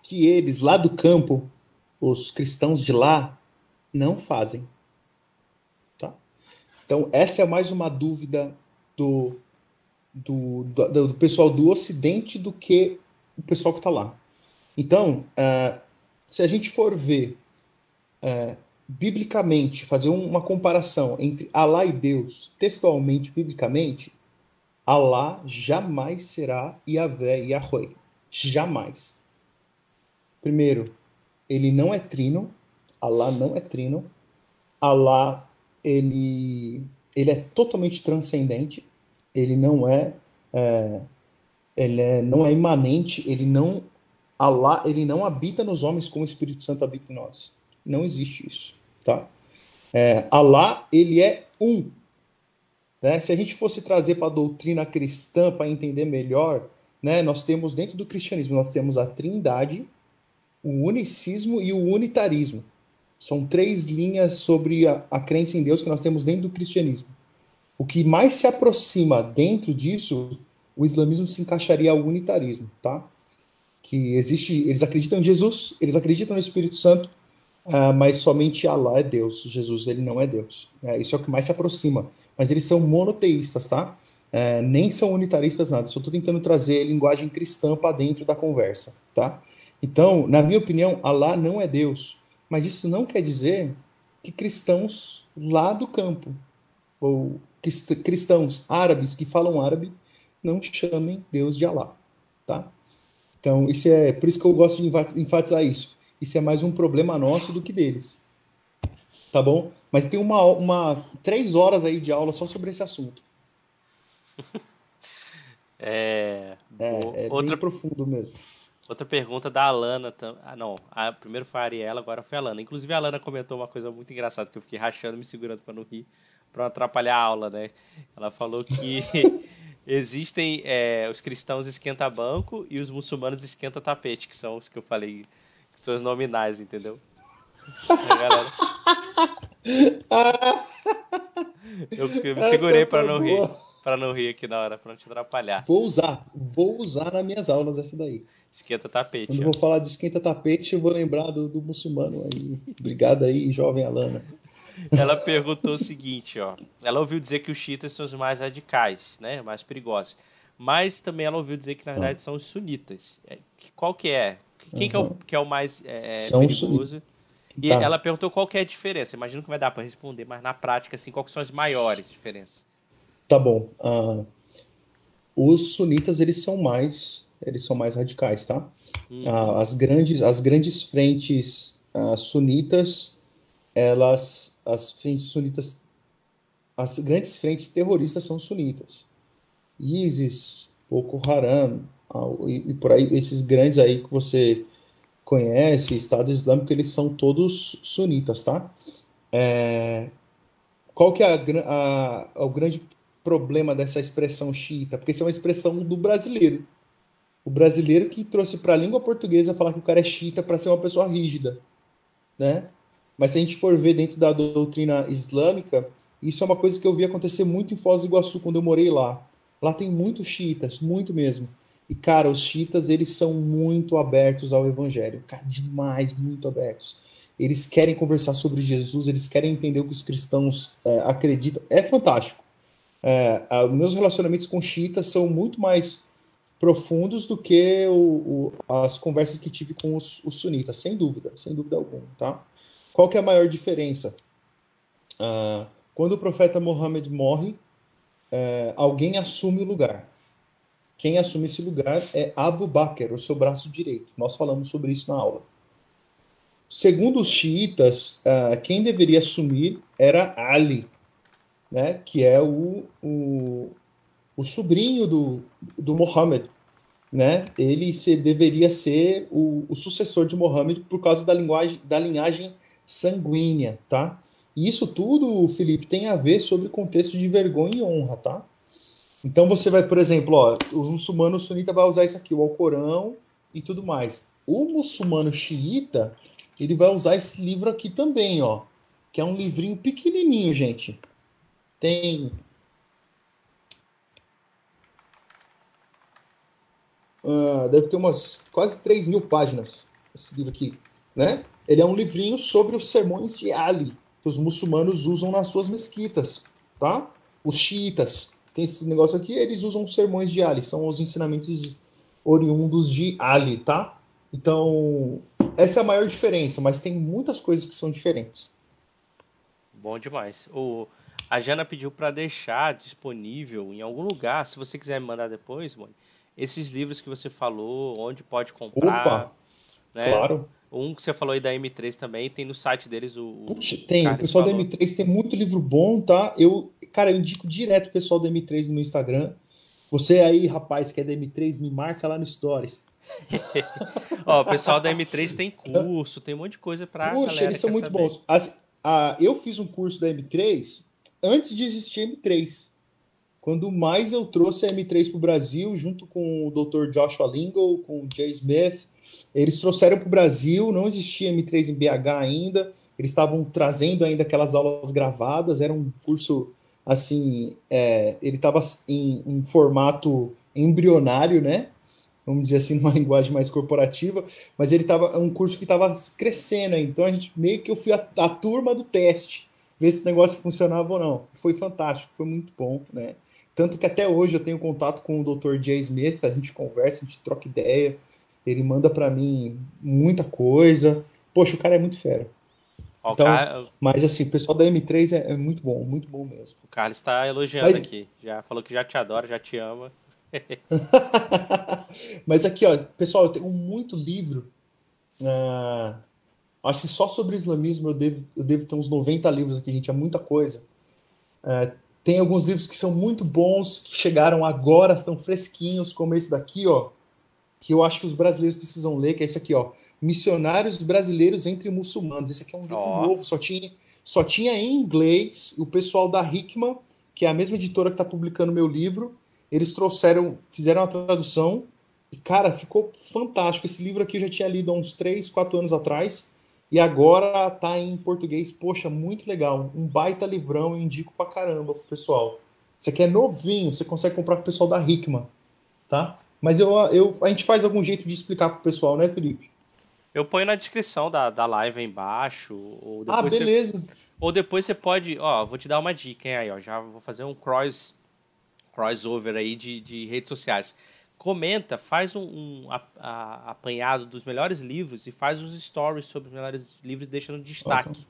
que eles lá do campo, os cristãos de lá, não fazem, tá? Então, essa é mais uma dúvida do pessoal do Ocidente do que o pessoal que está lá. Então, se a gente for ver biblicamente, fazer uma comparação entre Alá e Deus, textualmente, biblicamente, Alá jamais será Yahvé, Yahweh. Jamais. Primeiro, ele não é trino. Alá não é trino. Alá, ele é totalmente transcendente. Ele não não é imanente. Alá, ele não habita nos homens como o Espírito Santo habita em nós. Não existe isso, tá? Alá, ele é um. Né? Se a gente fosse trazer para a doutrina cristã para entender melhor, né, nós temos dentro do cristianismo, nós temos a trindade, o unicismo e o unitarismo. São 3 linhas sobre a crença em Deus que nós temos dentro do cristianismo. O que mais se aproxima dentro disso, o islamismo se encaixaria ao unitarismo, tá? Que existe, eles acreditam em Jesus, eles acreditam no Espírito Santo, mas somente Allah é Deus. Jesus, ele não é Deus. Isso é o que mais se aproxima. Mas eles são monoteístas, tá? Nem são unitaristas, nada. Só estou tentando trazer linguagem cristã para dentro da conversa, tá? Então, na minha opinião, Allah não é Deus. Mas isso não quer dizer que cristãos lá do campo, ou cristãos árabes que falam árabe, não chamem Deus de Allah, tá? Então, por isso que eu gosto de enfatizar isso. Isso é mais um problema nosso do que deles. Tá bom? Mas tem 3 horas aí de aula só sobre esse assunto. É bem profundo mesmo. Outra pergunta da Alana. Não. Primeiro foi a Ariela, agora foi a Alana. Inclusive, a Alana comentou uma coisa muito engraçada, que eu fiquei rachando, me segurando para não rir, para não atrapalhar a aula, né? Ela falou que existem os cristãos esquenta-banco e os muçulmanos esquenta-tapete, que são os que eu falei, que são os nominais, entendeu? A galera... Eu me segurei para não rir. Para não rir aqui na hora, para não te atrapalhar. Vou usar nas minhas aulas essa daí. Esquenta tapete. Quando eu vou falar de esquenta tapete, eu vou lembrar do muçulmano aí. Obrigado aí, jovem Alana. Ela perguntou o seguinte, ó. Ela ouviu dizer que os xiitas são os mais radicais, né? Mais perigosos. Mas também ela ouviu dizer que, na verdade, são os sunitas. Qual que é? Quem que é o mais perigoso? E ela perguntou qual que é a diferença. Imagino que vai dar para responder, mas na prática, assim, quais são as maiores diferenças? Tá bom. Os sunitas, eles são mais radicais, tá? As grandes frentes sunitas, as frentes sunitas, as grandes frentes terroristas são sunitas. ISIS, Boko Haram, e por aí, esses grandes aí que você conhece, Estado Islâmico, eles são todos sunitas, tá? Qual que é o grande problema dessa expressão xiita? Porque isso é uma expressão do brasileiro. O brasileiro que trouxe para a língua portuguesa falar que o cara é xiita para ser uma pessoa rígida, né? Mas se a gente for ver dentro da doutrina islâmica, isso é uma coisa que eu vi acontecer muito em Foz do Iguaçu quando eu morei lá. Lá tem muitos xiitas, muito mesmo. E, cara, os xiitas, eles são muito abertos ao evangelho. Cara, demais, muito abertos. Eles querem conversar sobre Jesus, eles querem entender o que os cristãos acreditam. É fantástico. Meus relacionamentos com xiitas são muito mais profundos do que as conversas que tive com os sunitas, sem dúvida alguma, tá? Qual que é a maior diferença? Quando o profeta Mohammed morre, alguém assume o lugar. Quem assume esse lugar é Abu Bakr, o seu braço direito. Nós falamos sobre isso na aula. Segundo os xiitas, quem deveria assumir era Ali, né? Que é o sobrinho do Mohammed, né? Deveria ser o sucessor de Mohammed por causa da linhagem sanguínea, tá? E isso tudo, Felipe, tem a ver sobre contexto de vergonha e honra, tá? Então você vai, por exemplo, ó, o muçulmano sunita vai usar isso aqui, o Alcorão e tudo mais. O muçulmano xiita, ele vai usar esse livro aqui também, ó, que é um livrinho pequenininho, gente. Tem deve ter umas quase 3.000 páginas, esse livro aqui, né? Ele é um livrinho sobre os sermões de Ali, que os muçulmanos usam nas suas mesquitas, tá? Os xiitas tem esse negócio aqui, eles usam os sermões de Ali, são os ensinamentos oriundos de Ali, tá? Então, essa é a maior diferença, mas tem muitas coisas que são diferentes. Bom demais. A Jana pediu para deixar disponível em algum lugar, se você quiser me mandar depois, mano, esses livros que você falou, onde pode comprar, Opa, né? claro. Um que você falou aí da M3 também, tem no site deles, Puxa, o tem. O Carlos pessoal da falou. M3 tem muito livro bom, tá? Cara, eu indico direto o pessoal da M3 no meu Instagram. Você aí, rapaz, que é da M3, me marca lá no Stories. Ó, o pessoal da M3 tem curso, tem um monte de coisa pra Puxa, galera eles que são quer muito saber. bons. Eu fiz um curso da M3 antes de existir M3. Quando mais eu trouxe a M3 para o Brasil, junto com o Dr. Joshua Lingle, com o Jay Smith, eles trouxeram para o Brasil, não existia M3 em BH ainda, eles estavam trazendo ainda aquelas aulas gravadas, era um curso assim, ele estava em formato embrionário, né? Vamos dizer assim, numa linguagem mais corporativa, mas ele estava um curso que estava crescendo, então a gente meio que eu fui a turma do teste, ver se o negócio funcionava ou não. Foi fantástico, foi muito bom, né? Tanto que até hoje eu tenho contato com o Dr. Jay Smith, a gente conversa, a gente troca ideia, ele manda para mim muita coisa. Poxa, o cara é muito fera. Ó, Então, mas assim, o pessoal da M3 é muito bom mesmo. o Carlos está elogiando Mas, aqui. Já falou que já te adora, já te ama. mas aqui, ó, pessoal, eu tenho muito livro. ah, Acho que só sobre islamismo eu devo ter uns 90 livros aqui, gente, é muita coisa. Tem alguns livros que são muito bons, que chegaram agora, estão fresquinhos, como esse daqui, ó, que eu acho que os brasileiros precisam ler, que é esse aqui, ó, Missionários Brasileiros entre Muçulmanos. Esse aqui é um livro Ó, novo, só tinha em inglês. O pessoal da Hikma, que é a mesma editora que está publicando meu livro, eles fizeram a tradução e, cara, ficou fantástico. Esse livro aqui eu já tinha lido há uns 3, 4 anos atrás e agora tá em português. Poxa, muito legal. Um baita livrão, eu indico pra caramba pro pessoal. Esse aqui é novinho, você consegue comprar com o pessoal da Hikma, tá? Mas a gente faz algum jeito de explicar pro pessoal, né, Felipe? eu ponho na descrição da live aí embaixo, Ah, beleza. ou depois você pode, ó, vou te dar uma dica, hein, aí, ó, já vou fazer um crossover aí de redes sociais. Comenta, faz apanhado dos melhores livros e faz uns stories sobre os melhores livros, deixa no Ó, então, destaque.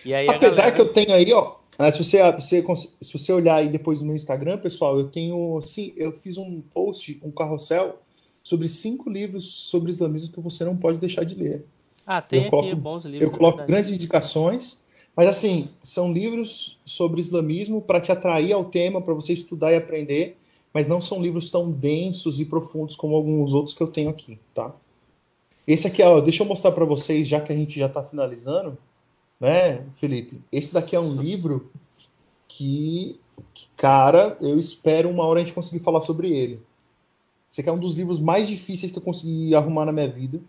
E aí a Apesar que galera. eu tenho aí, ó, se você olhar aí depois no meu Instagram, pessoal, eu tenho, assim, eu fiz um post, um carrossel, sobre 5 livros sobre islamismo que você não pode deixar de ler. Ah, Eu tem aqui coloco, bons eu livros, é coloco verdade. grandes indicações, mas assim, são livros sobre islamismo para te atrair ao tema, para você estudar e aprender, mas não são livros tão densos e profundos como alguns outros que eu tenho aqui, tá? Esse aqui, ó, deixa eu mostrar para vocês, já que a gente já está finalizando, né, Felipe? Esse daqui é um livro cara, eu espero uma hora a gente conseguir falar sobre ele. Esse aqui é um dos livros mais difíceis que eu consegui arrumar na minha vida.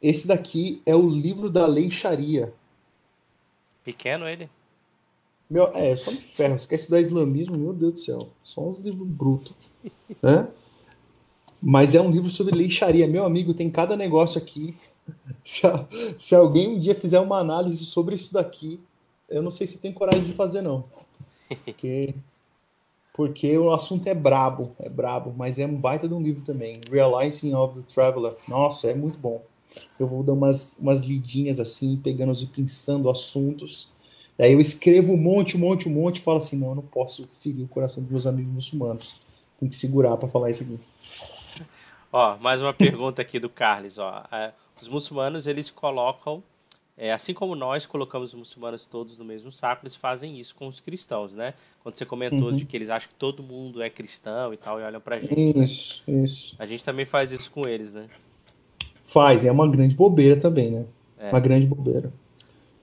Esse daqui é o livro da Lei Sharia. Pequeno ele? Só me ferro. Você quer estudar islamismo? Meu Deus do céu. Só uns livros brutos, né? Mas é um livro sobre lei Sharia. Meu amigo, tem cada negócio aqui. Se, se alguém um dia fizer uma análise sobre isso daqui, eu não sei se tem coragem de fazer, não. Porque, porque o assunto é brabo, mas é um baita de um livro também. Realizing of the Traveler. Nossa, é muito bom. Eu vou dar umas lidinhas assim, pegando e pensando assuntos. Daí eu escrevo um monte, e falo assim, não, eu não posso ferir o coração dos meus amigos muçulmanos. Tem que segurar para falar isso aqui. Ó, mais uma pergunta aqui do Carlos, ó. Os muçulmanos, eles colocam, assim como nós colocamos os muçulmanos todos no mesmo saco, eles fazem isso com os cristãos, né? Quando você comentou de Uhum. que eles acham que todo mundo é cristão e tal, e olham pra gente, né? Isso, isso. A gente também faz isso com eles, né? Faz, é uma grande bobeira também, né? Uma É. grande bobeira.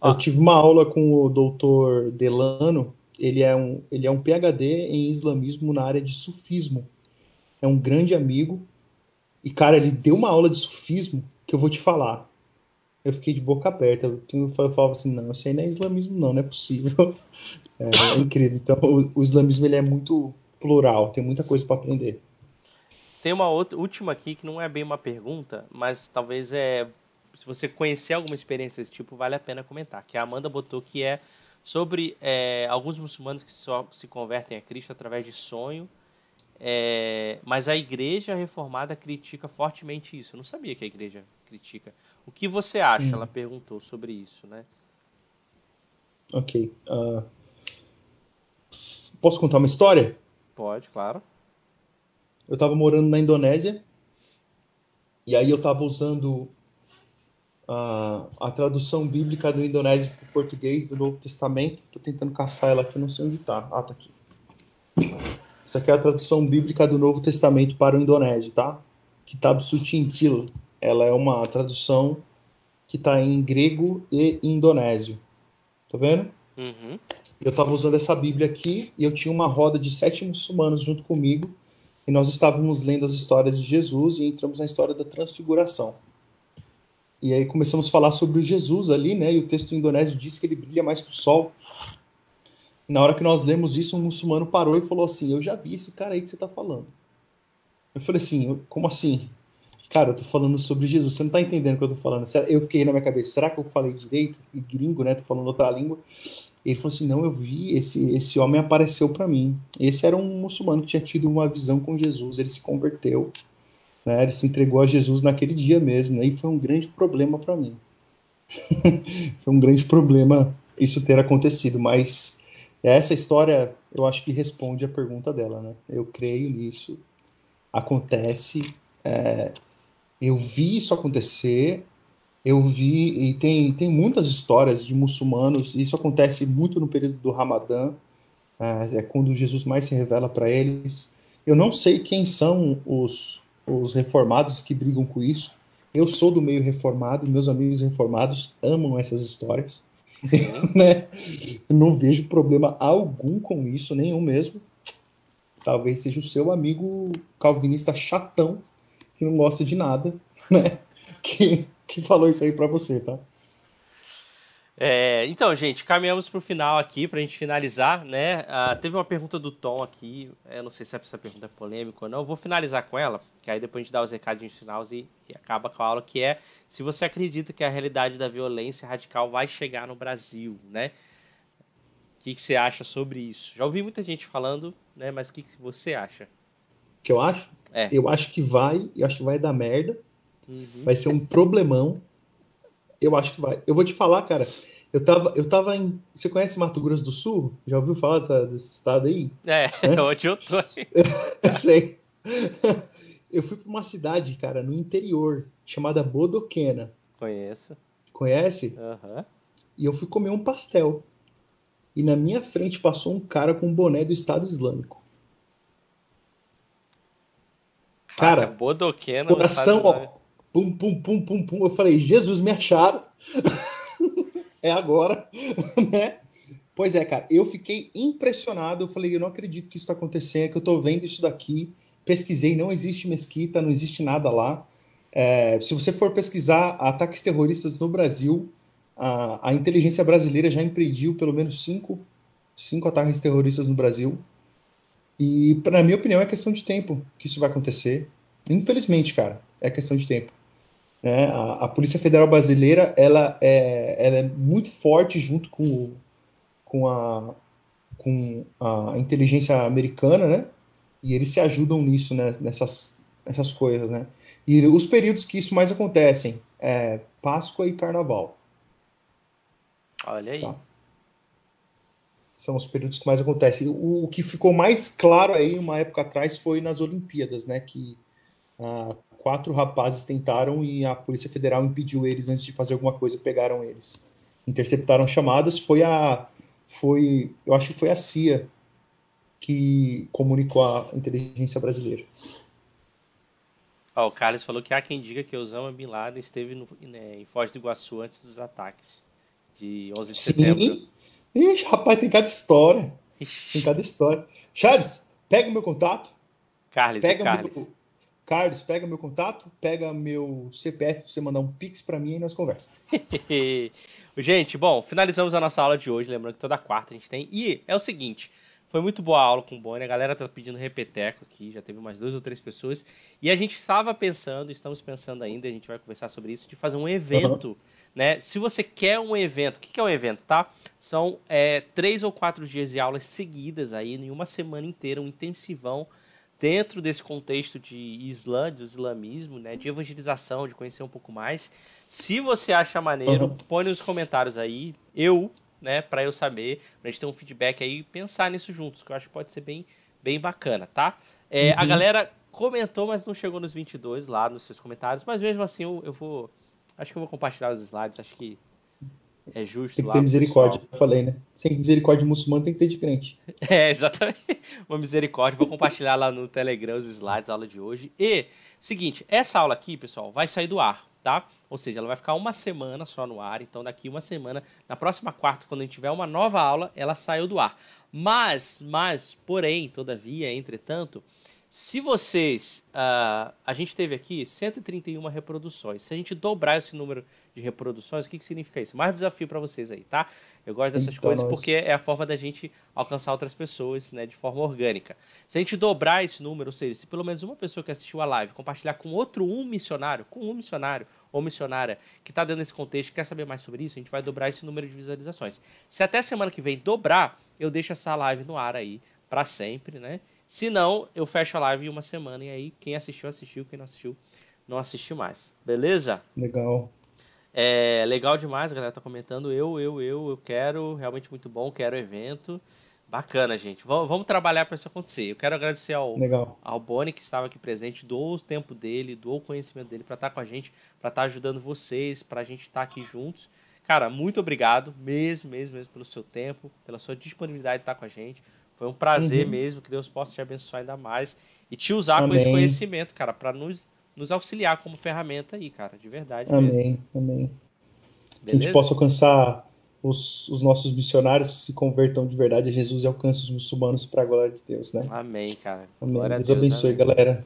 Eu Ó, tive uma aula com o doutor Delano, ele é um PhD em islamismo na área de sufismo. É um grande amigo. E, cara, ele deu uma aula de sufismo que eu vou te falar. Eu fiquei de boca aberta. Eu falava assim, não, isso aí não é islamismo, não, não é possível. É incrível. Então, o islamismo ele é muito plural, tem muita coisa para aprender. tem uma outra, última aqui que não é bem uma pergunta, mas talvez se você conhecer alguma experiência desse tipo, vale a pena comentar. Que a Amanda botou que é sobre alguns muçulmanos que só se convertem a Cristo através de sonho. Mas a igreja reformada critica fortemente isso. Eu não sabia que a igreja critica. O que você acha? Ela Hum, perguntou sobre isso, né? ok. Posso contar uma história? Pode, claro. Eu estava morando na Indonésia e aí eu estava usando a tradução bíblica do indonésio para o português do Novo Testamento. Estou tentando caçar ela aqui, não sei onde está. Ah, tá aqui. Essa aqui é a tradução bíblica do Novo Testamento para o indonésio, tá? Kitab Suci. Ela é uma tradução que está em grego e indonésio. Tá vendo? Uhum. Eu estava usando essa Bíblia aqui e eu tinha uma roda de 7 muçulmanos junto comigo e nós estávamos lendo as histórias de Jesus e entramos na história da transfiguração. E aí começamos a falar sobre o Jesus ali, né? E o texto indonésio diz que ele brilha mais que o sol. E na hora que nós lemos isso, um muçulmano parou e falou assim: Eu já vi esse cara aí que você está falando. Eu falei assim: Como assim? Cara, eu tô falando sobre Jesus, você não tá entendendo o que eu tô falando. Eu fiquei na minha cabeça: será que eu falei direito? E gringo, né? Tô falando outra língua. Ele falou assim: Não, eu vi, esse homem apareceu para mim. Esse era um muçulmano que tinha tido uma visão com Jesus, ele se converteu, né? Ele se entregou a Jesus naquele dia mesmo, né? E foi um grande problema para mim. Foi um grande problema isso ter acontecido, mas essa história eu acho que responde a pergunta dela, né? Eu creio nisso, acontece, eu vi isso acontecer, eu vi, e tem muitas histórias de muçulmanos, isso acontece muito no período do Ramadã, é quando Jesus mais se revela para eles. Eu não sei quem são os reformados que brigam com isso. Eu sou do meio reformado, meus amigos reformados amam essas histórias, Sim. né? Eu não vejo problema algum com isso, nenhum mesmo. Talvez seja o seu amigo calvinista chatão, que não gosta de nada, né? Que falou isso aí pra você, tá? Então, gente, caminhamos para o final aqui, para a gente finalizar, né? Teve uma pergunta do Tom aqui, eu não sei se essa pergunta é polêmica ou não, eu vou finalizar com ela, que aí depois a gente dá os recadinhos finais e acaba com a aula, que é se você acredita que a realidade da violência radical vai chegar no Brasil, né? O que você acha sobre isso? Já ouvi muita gente falando, né? Mas o que você acha? Que eu acho? É. Eu acho que vai dar merda, Uhum. vai ser um problemão. Eu acho que vai. Eu vou te falar, cara, Eu tava em. Você conhece Mato Grosso do Sul? Já ouviu falar desse estado aí? É, Né? onde eu tô. Sei. Eu fui para uma cidade, cara, no interior, chamada Bodoquena. Conheço. Conhece? Aham. E eu fui comer um pastel. E na minha frente passou um cara com um boné do Estado Islâmico. Caraca, Cara, Bodoquena no Estado coração, Islâmico. ó. Pum, pum, pum, pum, pum. Eu falei, Jesus, me acharam. É agora, né? Pois é, cara, eu fiquei impressionado. Eu falei, eu não acredito que isso está acontecendo, que eu tô vendo isso daqui. Pesquisei, não existe mesquita, não existe nada lá. Se você for pesquisar ataques terroristas no Brasil, a inteligência brasileira já impediu pelo menos cinco ataques terroristas no Brasil. E, na minha opinião, é questão de tempo que isso vai acontecer. Infelizmente, cara, é questão de tempo. Né? A Polícia Federal Brasileira, ela é muito forte junto com a, com a inteligência americana, né? E eles se ajudam nisso, né? Nessas coisas, né? E os períodos que isso mais acontecem é Páscoa e Carnaval, Olha aí. tá? São os períodos que mais acontecem. O que ficou mais claro aí, uma época atrás, foi nas Olimpíadas, né? Que quatro rapazes tentaram e a Polícia Federal impediu eles antes de fazer alguma coisa, pegaram eles. Interceptaram chamadas, eu acho que foi a CIA que comunicou à inteligência brasileira. Ó, o Carlos falou que há quem diga que Osama Bin Laden esteve em Foz do Iguaçu antes dos ataques de 11 de setembro. Sim. Ixi, rapaz, tem cada história. Tem Ixi, cada história. Charles, pega o meu contato, Carlos, o pega Carlos. meu. Carlos, pega meu contato, pega meu CPF pra você mandar um Pix pra mim e nós conversamos. Gente, bom, finalizamos a nossa aula de hoje. Lembrando que toda quarta a gente tem. E é o seguinte: foi muito boa a aula com o Boni. A galera tá pedindo repeteco aqui. Já teve umas 2 ou 3 pessoas. E a gente estava pensando, estamos pensando ainda, a gente vai conversar sobre isso, de fazer um Aham, evento, né? Se você quer um evento, o que que é um evento, tá? São 3 ou 4 dias de aulas seguidas aí, em uma semana inteira, um intensivão dentro desse contexto de Islã, do islamismo, né, de evangelização, de conhecer um pouco mais. Se você acha maneiro, aham. põe nos comentários aí, né, para eu saber, pra gente ter um feedback aí e pensar nisso juntos, que eu acho que pode ser bem, bem bacana, tá? A Uhum. galera comentou, mas não chegou nos 22 lá nos seus comentários, mas mesmo assim eu vou, acho que eu vou compartilhar os slides, acho que é Tem justo que lá ter pro misericórdia, pessoal. eu falei, né? Sem misericórdia muçulmano tem que ter de crente. É, exatamente. Uma misericórdia. Vou compartilhar lá no Telegram os slides da aula de hoje. E, seguinte, essa aula aqui, pessoal, vai sair do ar, tá? Ou seja, ela vai ficar uma semana só no ar. Então, daqui uma semana, na próxima quarta, quando a gente tiver uma nova aula, ela saiu do ar. Porém, todavia, entretanto, se vocês. A gente teve aqui 131 reproduções. Se a gente dobrar esse número de reproduções, o que, que significa isso? Mais desafio para vocês aí, tá? Eu gosto dessas Então, coisas porque nós. é a forma da gente alcançar outras pessoas, né, de forma orgânica. Se a gente dobrar esse número, ou seja, se pelo menos uma pessoa que assistiu a live compartilhar com um missionário ou missionária que está dando esse contexto, quer saber mais sobre isso, a gente vai dobrar esse número de visualizações. Se até semana que vem dobrar, eu deixo essa live no ar aí para sempre, né? Se não, eu fecho a live em uma semana e aí quem assistiu, assistiu, quem não assistiu, não assistiu mais. Beleza? Legal. Legal demais, a galera tá comentando. Eu quero, realmente muito bom, quero evento. Bacana, gente. Vamos trabalhar para isso acontecer. Eu quero agradecer Legal. ao Boni, que estava aqui presente, doou o tempo dele, doou o conhecimento dele para estar com a gente, para estar ajudando vocês, para a gente estar aqui juntos. Cara, muito obrigado, mesmo, pelo seu tempo, pela sua disponibilidade de estar com a gente. Foi um prazer Uhum. mesmo, que Deus possa te abençoar ainda mais e te usar com esse Amém. conhecimento, cara, para nos auxiliar como ferramenta aí, cara, de verdade mesmo. Amém. Amém. Que a gente Beleza? possa alcançar os nossos missionários se convertam de verdade a Jesus e alcance os muçulmanos para a glória de Deus, né? Amém, cara. Amém. Glória a Deus Deus, abençoe, amém. galera.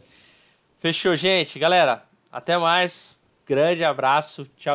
Fechou, gente. Galera, até mais. Grande abraço. Tchau.